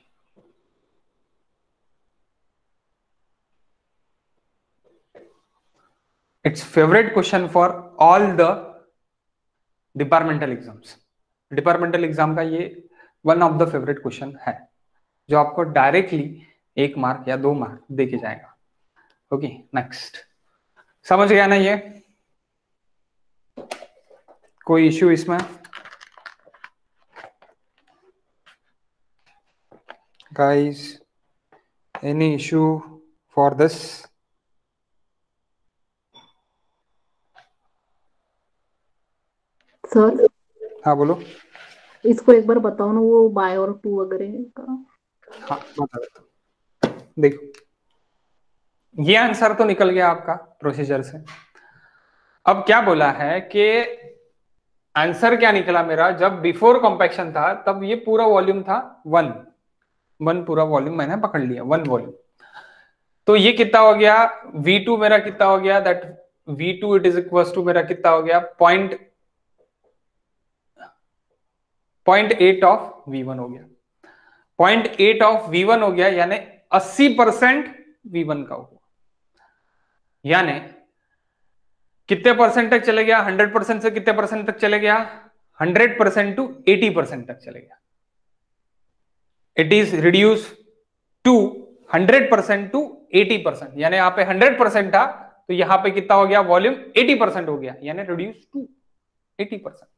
It's favourite question for all the departmental exams. Departmental exam का ये one of the favourite question है, जो आपको डायरेक्टली 1 मार्क या 2 मार्क देके जाएगा। Okay, next. समझ गया ना ये? कोई इश्यू इसमें? Guys, any issue for this? Sir, हाँ बोलो। इसको एक बार बताओ ना, वो बाय और टू वगैरह का। हाँ बता देता हूं। देखो, ये आंसर तो निकल गया आपका प्रोसीजर से। अब क्या बोला है कि आंसर क्या निकला मेरा? जब बिफोर कॉम्पैक्शन था तब ये पूरा वॉल्यूम था 1 पूरा वॉल्यूम मैंने पकड़ लिया, 1 वॉल्यूम। तो ये कितना हो गया? V2 मेरा कितना हो गया? That V2 it is equal to मेरा कितना हो गया? 0.8 ऑफ V1 हो गया। 0.8 ऑफ V1 हो गया, यानी 80% V1 का हुआ। यानी कितने परसेंट तक चले गया? 100% से कितने परसेंट तक चले गया? 100% टू 80% तक चले गया। It is reduce to 100% to 80%, यानी यहाँ पे 100% था तो यहां पे कितना हो गया? वॉल्यूम 80% हो गया, यानी रिड्यूस टू 80%।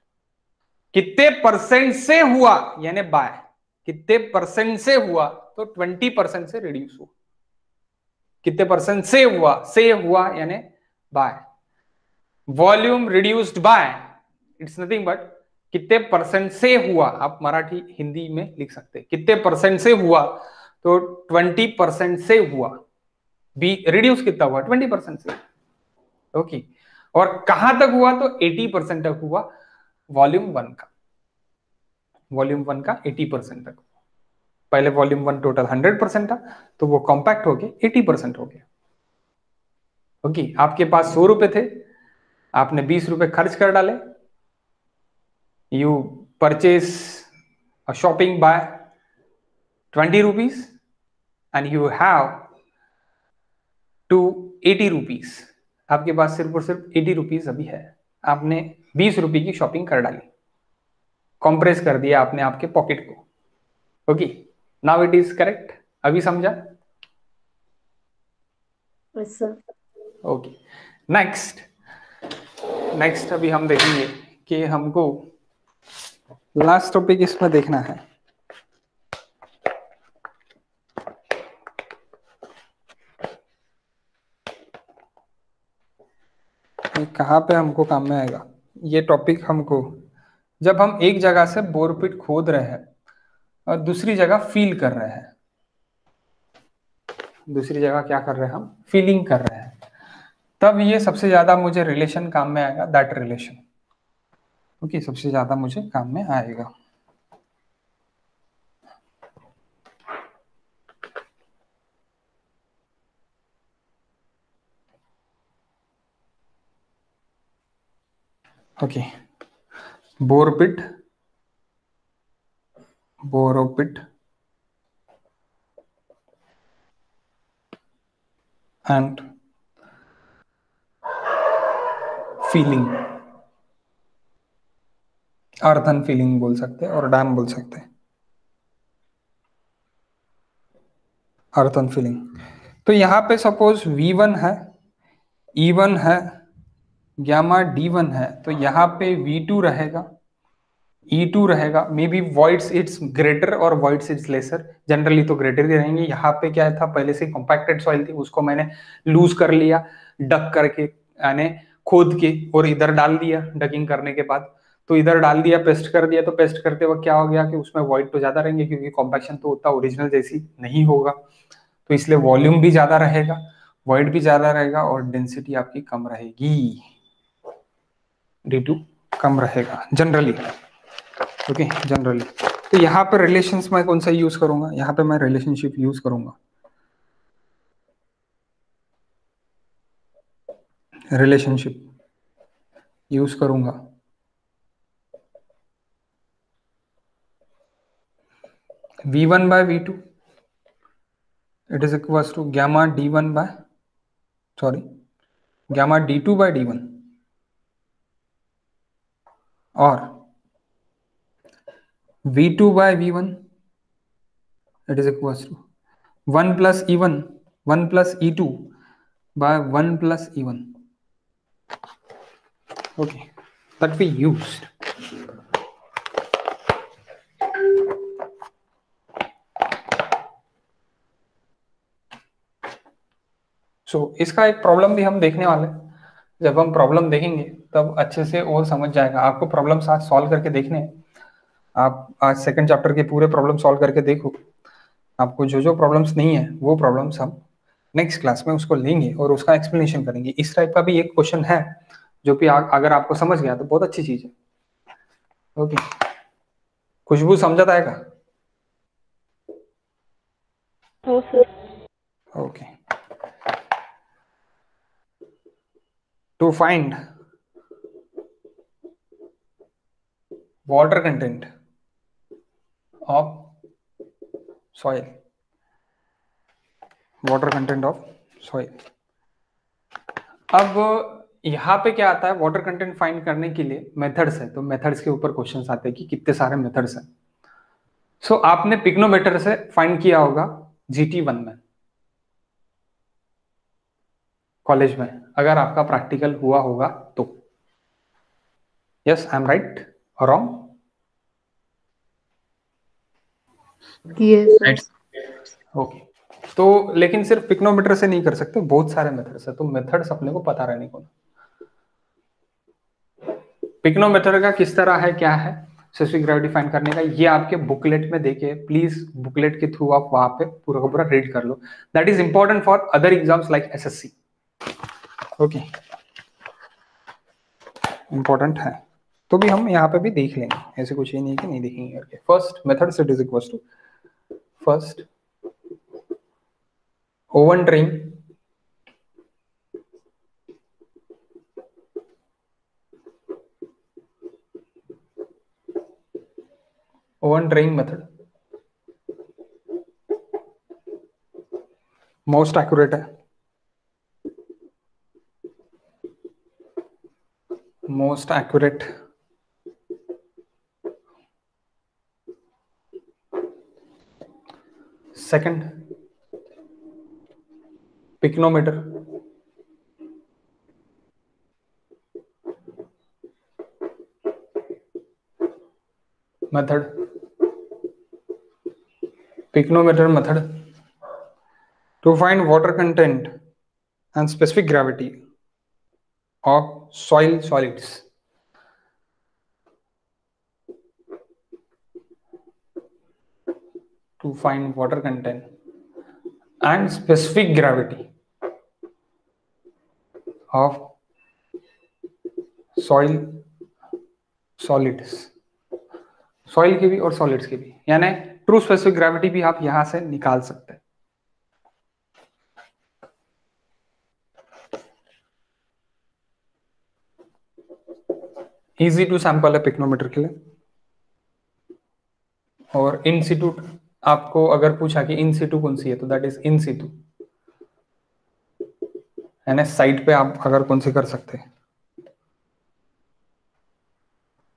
कितने परसेंट से हुआ? यानी बाय कितने परसेंट से हुआ, तो 20% से रिड्यूस हुआ। कितने परसेंट से हुआ यानी by. Volume reduced by, it's nothing but कितने परसेंट से हुआ। आप मराठी हिंदी में लिख सकते हैं, कितने परसेंट से हुआ, तो 20% से हुआ। बी रिड्यूस कितना हुआ, 20% से। ओके, और कहां तक हुआ, तो 80% तक हुआ वॉल्यूम 1 का। वॉल्यूम 1 का 80% तक। पहले वॉल्यूम 1 टोटल 100% था, तो वो कॉम्पैक्ट हो गया 80% हो गया। ओके, आपके पास 100 रुपए थे, आपने 20 रुपए खर्च कर डाले। You purchase a shopping by 20 rupees and you have to 80 rupees. आपके पास सिर्फ और सिर्फ 80 रुपीज अभी है। आपने 20 रुपए की शॉपिंग कर डाली, कॉम्प्रेस कर दिया आपने आपके पॉकेट को। Okay, now it is correct. अभी समझा? Yes sir. ओके, नेक्स्ट अभी हम देखेंगे कि हमको लास्ट टॉपिक इसमें देखना है। ये कहाँ पे हमको काम में आएगा ये टॉपिक हमको, जब हम एक जगह से बोरपिट खोद रहे हैं और दूसरी जगह फील कर रहे हैं। दूसरी जगह क्या कर रहे हैं, हम फीलिंग कर रहे हैं, तब ये सबसे ज्यादा मुझे रिलेशन काम में आएगा, दैट रिलेशन। ओके, सबसे ज्यादा मुझे काम में आएगा। Okay, borrow pit and filling, earthen filling बोल सकते हैं और डैम बोल सकते हैं। अर्थन फीलिंग, तो यहाँ पे सपोज V1 है, E1 है, गामा D1 है, तो यहाँ पे V2 रहेगा, E2 रहेगा। May be voids it's greater और वॉइड्स इट्स लेसर, जनरली तो ग्रेटर ही रहेंगे। यहाँ पे क्या था, पहले से कॉम्पैक्टेड सॉइल थी, उसको मैंने लूज कर लिया डक करके, यानी खोद के, और इधर डाल दिया डकिंग करने के बाद। तो इधर डाल दिया, पेस्ट कर दिया, तो पेस्ट करते वक्त क्या हो गया कि उसमें वॉइड तो ज्यादा रहेंगे, क्योंकि कॉम्पैक्शन तो उतना ओरिजिनल जैसी नहीं होगा, तो इसलिए वॉल्यूम भी ज्यादा रहेगा, वॉइड भी ज्यादा रहेगा, और डेंसिटी आपकी कम रहेगी, D2 कम रहेगा जनरली। Okay, generally. तो यहाँ पर रिलेशंस मैं कौन सा यूज करूंगा, यहाँ पे मैं रिलेशनशिप यूज करूंगा, रिलेशनशिप यूज करूंगा V1 by V2 it is equals to gamma D1 by gamma D2 by D1, और V2 by V1 it is equals to 1 plus E1 1 plus E2 by 1 plus E1. Okay, that we used. इसका एक problem भी हम देखने वाले हैं। जब हम प्रॉब्लम देखेंगे तब अच्छे से और समझ जाएगा। आपको प्रॉब्लम्स आज सॉल्व करके देखने हैं। आप आज सेकंड चैप्टर के पूरे प्रॉब्लम सॉल्व करके देखो। आपको जो जो प्रॉब्लम्स नहीं है वो प्रॉब्लम्स हम नेक्स्ट क्लास में उसको लेंगे और उसका एक्सप्लेनेशन करेंगे। इस टाइप का भी एक क्वेश्चन है जो कि अगर आपको समझ गया तो बहुत अच्छी चीज है। ओके, खुशबू समझा आएगा? Okay, to find water content of soil, अब यहाँ पे क्या आता है, वाटर कंटेंट फाइंड करने के लिए मेथड्स है, तो मेथड्स के ऊपर क्वेश्चंस आते हैं कि कितने सारे मेथड्स हैं। सो आपने पिग्नोमीटर से फाइंड किया होगा GT1 में कॉलेज में, अगर आपका प्रैक्टिकल हुआ होगा तो। यस, आई एम राइट और रॉन्ग? किए सर। राइट। ओके, तो लेकिन सिर्फ पिक्नोमीटर से नहीं कर सकते, बहुत सारे मेथड्स है, तो मेथड्स अपने को पता रहने को। पिक्नोमीटर का किस तरह है, क्या है स्पेसिफिक ग्रेविटी फाइंड करने का, ये आपके बुकलेट में देखे, प्लीज बुकलेट के थ्रू आप वहां पे पूरा का पूरा रीड कर लो। That is important for other exams like SSC. Okay, important है, तो भी हम यहाँ पे भी देख लेंगे, ऐसे कुछ ही नहीं कि नहीं देखेंगे करके। First method set is equal to first oven drain oven drain method most accurate है, most accurate. Second pycnometer method, pycnometer method to find water content and specific gravity of soil solids. To find water content and specific gravity of soil solids. Soil की भी और solids की भी, यानी true specific gravity भी आप यहां से निकाल सकते हैं। इजी टू सैंपल है पिक्नोमीटर के लिए। और इन सिटू आपको अगर पूछा कि इन सिटू कौन सी है, तो दैट इज इन सिटू, यानी साइट पे आप अगर कौन सी कर सकते हैं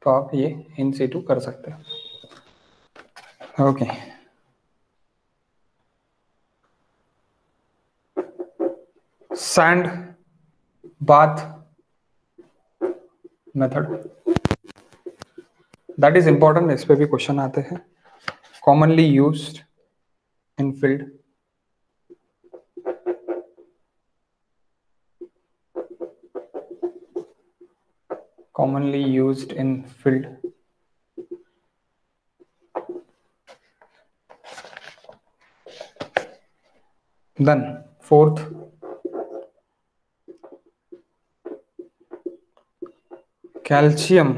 तो आप ये इन सिटू कर सकते हैं। Okay, sand bath method, that is important, इस पे भी क्वेश्चन आते हैं। Commonly used in field, commonly used in field. Then fourth calcium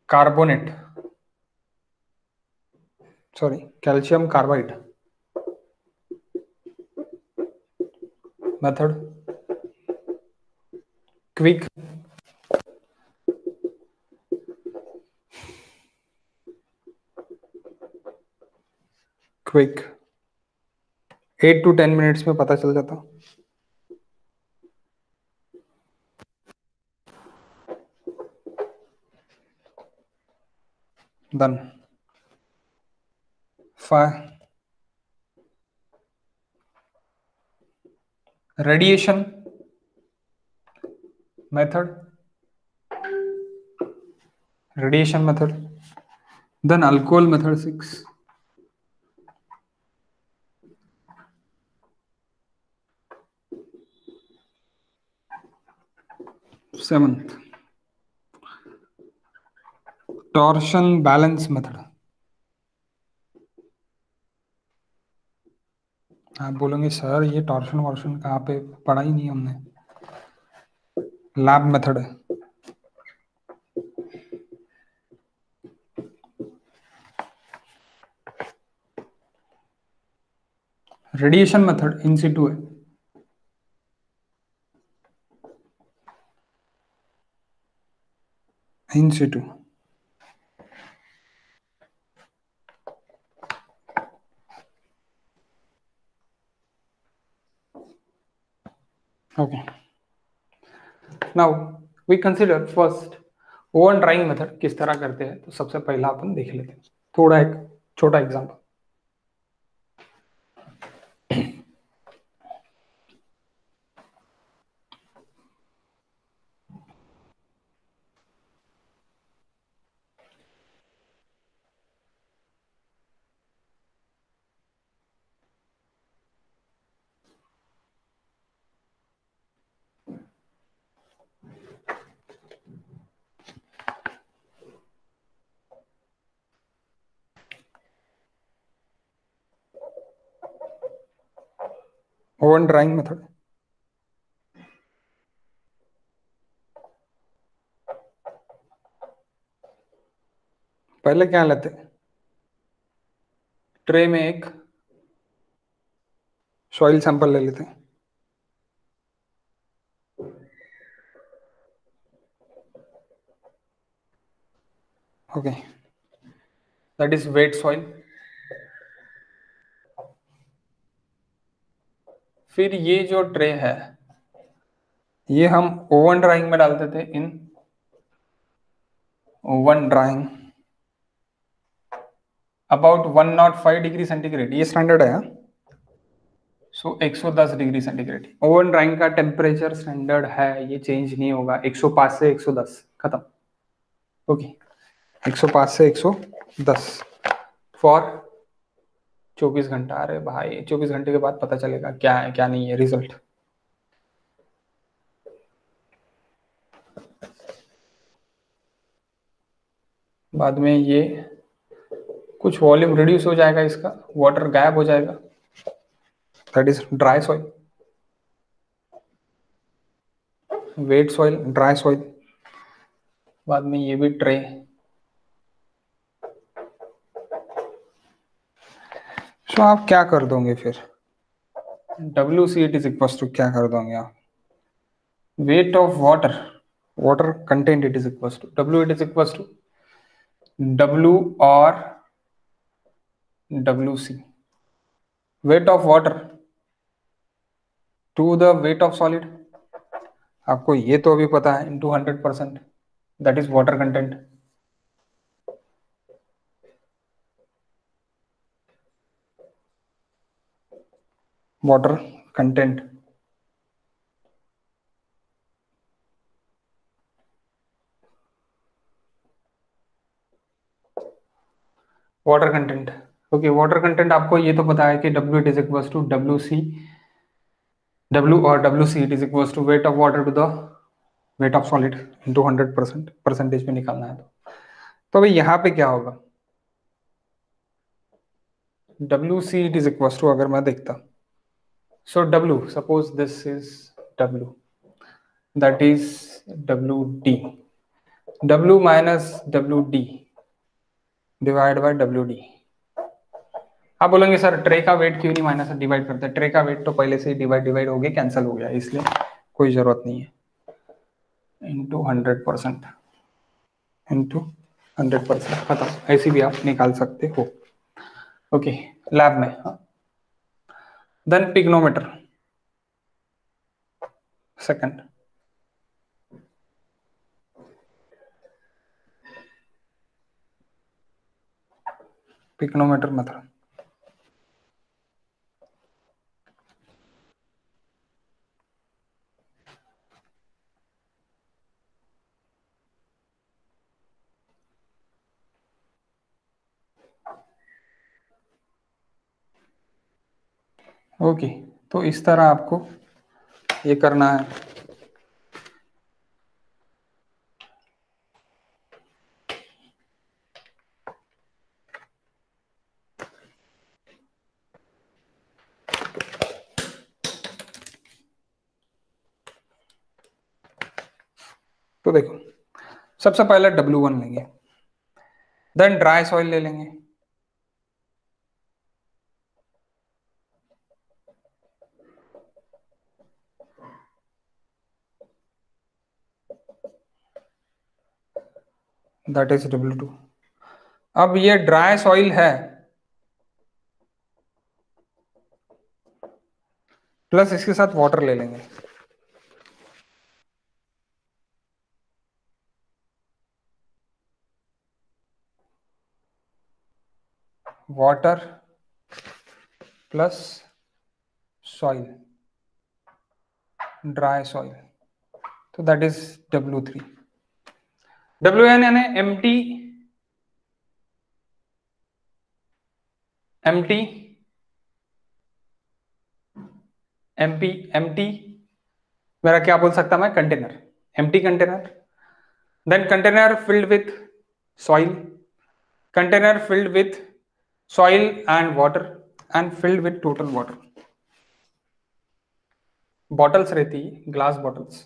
carbonate, sorry calcium carbide method, quick quick 8 to 10 minutes में पता चल जाता। डन। 5 radiation method, radiation method. Then alcohol method 6, seventh torsion balance method. आप बोलोगे sir ये torsion वॉर्शन कहाँ पे पढ़ा ही नहीं हमने, लैब मेथड है। रेडिएशन मेथड इन सिटू है, in situ. Okay, now we consider first oven drying method किस तरह करते हैं। तो सबसे पहला अपन देख लेते हैं थोड़ा एक छोटा एग्जांपल। Oven drying method. पहले क्या लेते, ट्रे में एक सॉइल सैंपल ले लेते हैं। Okay, that is wait soil. फिर ये जो ट्रे है ये हम ओवन ड्राइंग में डालते थे, in oven drying about 105 degree centigrade, ये स्टैंडर्ड है। So 110 degree centigrade oven drying का टेम्परेचर स्टैंडर्ड है, ये चेंज नहीं होगा। 105 से 110 खत्म। ओके, 105 से 110 फॉर 24 घंटा। अरे भाई 24 घंटे के बाद पता चलेगा क्या है क्या नहीं है रिजल्ट। बाद में ये कुछ वॉल्यूम रिड्यूस हो जाएगा, इसका वाटर गायब हो जाएगा, that is dry soil. Wait soil, dry soil. बाद में ये भी ट्रे। सो आप क्या कर दोगे फिर, WC it is equal to क्या कर दोगे आप, weight of water, water content it is equal to W, it is equal to W और WC, weight of water to the weight of solid. आपको ये तो अभी पता है, into 100%, that is water content. Water content, water content. Okay, water content आपको ये तो पता है कि W it is equal to WC, W और WC it is equal to weight of water to the weight of solid into 100%, percentage में निकालना है तो अभी यहाँ पे क्या होगा, WC it is equal to, अगर मैं देखता, so W, suppose this is W, that is WD, W minus WD divide by WD। आप बोलेंगे सर ट्रे का वेट क्यों नहीं माइनस डिवाइड करते, ट्रे का वेट तो पहले से ही डिवाइड हो गया, कैंसिल हो गया, इसलिए कोई जरूरत नहीं है। इंटू 100%, इंटू 100% खत्म। ऐसी भी आप निकाल सकते हो। ओके, लैब में। Then pycnometer, second. Pycnometer method. Okay, तो इस तरह आपको ये करना है। तो देखो, सबसे पहले W1 लेंगे, देन ड्राई सॉइल ले लेंगे, दैट इज W2। अब ये ड्राई सॉइल है, प्लस इसके साथ वाटर ले लेंगे, water plus soil, dry soil, तो दैट इज W3। WN यानी एम्प्टी मेरा क्या बोल सकता मैं, container, empty container, then container filled with soil, container filled with soil and water and filled with total water, bottles रहती है, glass bottles.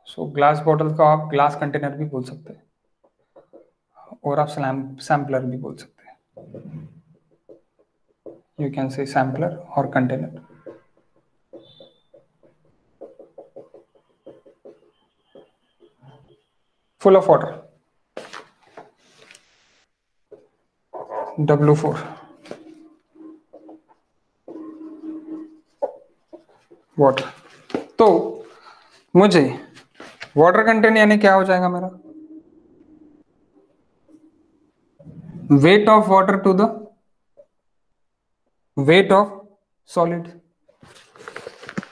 So glass bottle को आप ग्लास कंटेनर भी बोल सकते हैं, और आप सैम्पलर भी बोल सकते हैं। यू कैन से सैम्पलर और container. full of water, W4, water. तो मुझे वाटर कंटेंट यानी क्या हो जाएगा मेरा, weight of water to the weight of solid.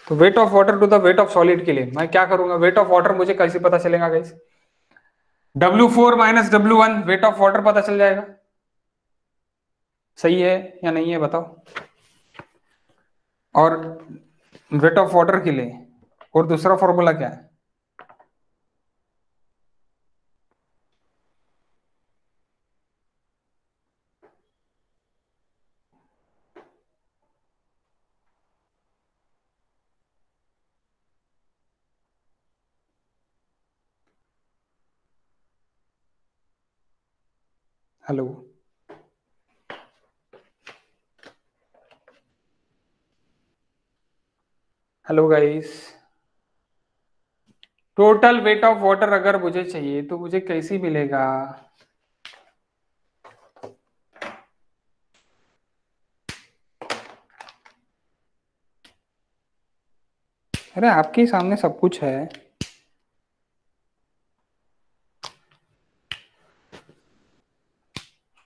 तो weight of water to the weight of solid के लिए मैं क्या करूंगा, वेट ऑफ वाटर मुझे कैसे पता चलेगा guys, W4 minus W1 wait of water पता चल जाएगा। सही है या नहीं है बताओ। और वेट ऑफ वाटर के लिए और दूसरा फॉर्मूला क्या है, hello hello guys, total weight of water अगर मुझे चाहिए तो मुझे कैसे मिलेगा, अरे आपके सामने सब कुछ है।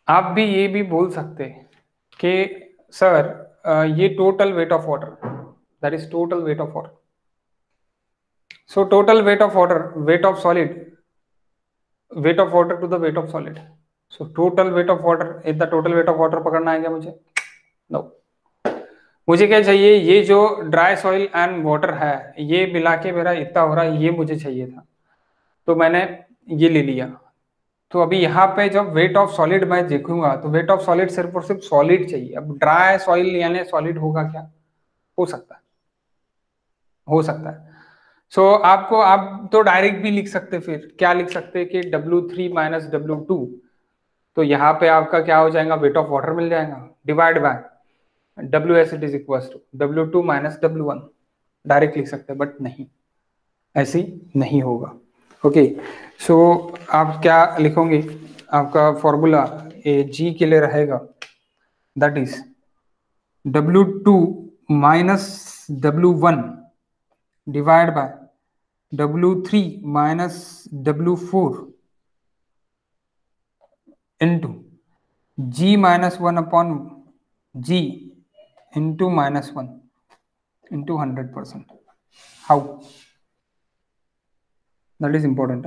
आप भी ये भी बोल सकते कि सर ये total weight of water, that is total weight of water. So total weight of water, weight of solid, weight of water to the weight of solid. So total weight of water is the total weight of water पकड़ना है क्या मुझे, no. मुझे क्या चाहिए, ये जो dry soil and water है ये मिला के मेरा इतना हो रहा है, ये मुझे चाहिए था तो मैंने ये ले लिया। तो अभी यहाँ पे जब वेट ऑफ सॉलिड मैं देखूंगा तो वेट ऑफ सॉलिड सिर्फ और सिर्फ सॉलिड चाहिए। अब ड्राई सॉइल यानी सॉलिड होगा क्या, हो सकता है, हो सकता है। सो आपको आप तो डायरेक्ट भी लिख सकते, फिर क्या लिख सकते कि W3 माइनस W2, तो यहाँ पे आपका क्या हो जाएगा, वेट ऑफ वाटर मिल जाएगा, divide by WS it is equal to W2 minus W1। Direct लिख सकते हैं बट नहीं, ऐसी नहीं होगा। ओके सो आप क्या लिखोगे, आपका फॉर्मूला G के लिए रहेगा, that is W2 minus W1 divide by W3 minus W4 into G minus 1 upon G into minus 1 into 100%। How, that is important,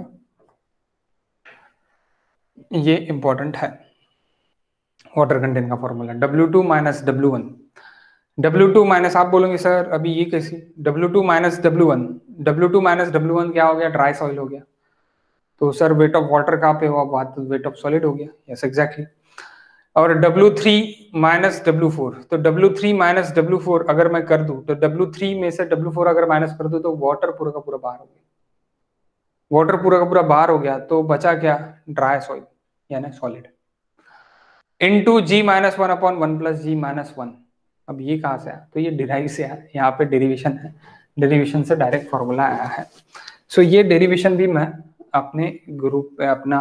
ये इंपॉर्टेंट है। वाटर कंटेंट का formula W2 minus W1, W2 minus, आप बोलोगे sir अभी ये कैसी, W2 minus W1, W2 minus W1 क्या हो गया, ड्राई सॉइल हो गया। तो सर वेट ऑफ वाटर कहाँ पे हुआ, बात तो वेट ऑफ सॉलिड हो गया, यस एग्जैक्टली। और W3 माइनस W4, तो W3 माइनस W4 अगर मैं कर दूं तो W3 में से W4 अगर माइनस कर दूं तो वाटर पूरा का पूरा बाहर हो गया, वाटर पूरा का पूरा बाहर हो गया, तो बचा क्या, ड्राई सॉइल यानी solid, into G minus 1 upon 1 plus G minus 1। अब ये कहाँ से आया, तो ये डिराइव से आया, यहाँ पे डेरिवेशन है, डेरिवेशन से डायरेक्ट फॉर्मूला आया है। सो ये डेरिवेशन भी मैं अपने ग्रुप पे अपना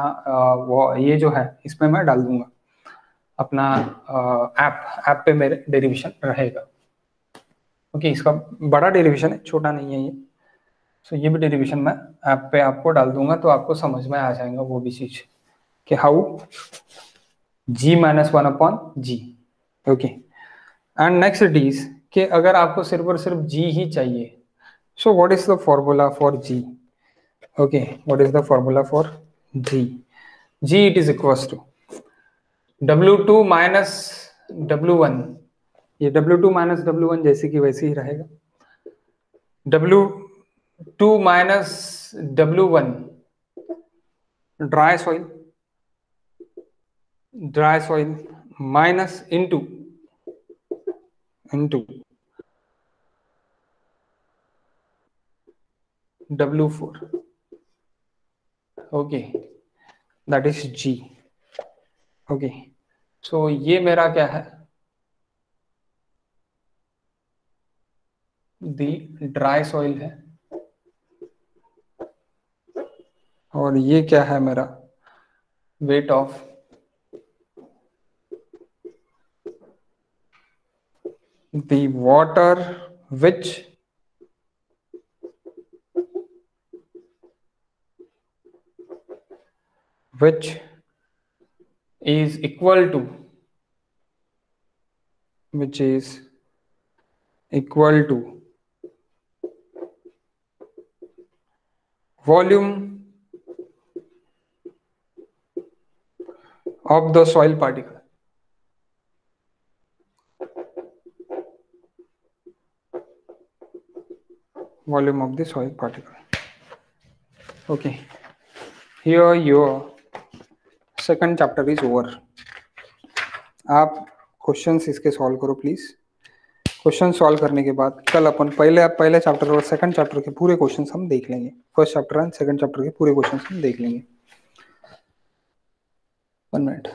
वो ये जो है इसमें मैं डाल दूंगा, अपना ऐप पे मेरे डेरिवेशन रहेगा। ओके इसका बड़ा डेरिवेशन है, छोटा नहीं है ये। सो ये भी डेरिवेशन मैं ऐप पे आपको डाल दूंगा, तो आपको समझ में आ जाएगा वो भी चीज कि how G minus 1 upon G। Okay and next it is कि अगर आपको सिर्फ और सिर्फ G ही चाहिए, so what is the formula for G। Okay what is the formula for G, G it is equals to W2 minus W1, ये W2 minus W1 जैसे कि वैसे ही रहेगा, W2 minus W1 dry soil minus into W4. Okay, that is G. Okay, so ये मेरा क्या है, दी dry soil है, और ये क्या है मेरा weight of the water which is equal to volume of the soil particle. Volume of the soil particle. Okay, here your second chapter is over. आप क्वेश्चंस इसके सॉल्व करो प्लीज। क्वेश्चन सॉल्व करने के बाद कल अपन पहले चैप्टर और second chapter के पूरे क्वेश्चंस हम देख लेंगे। First chapter and second chapter के पूरे क्वेश्चंस हम देख लेंगे। 1 मिनट।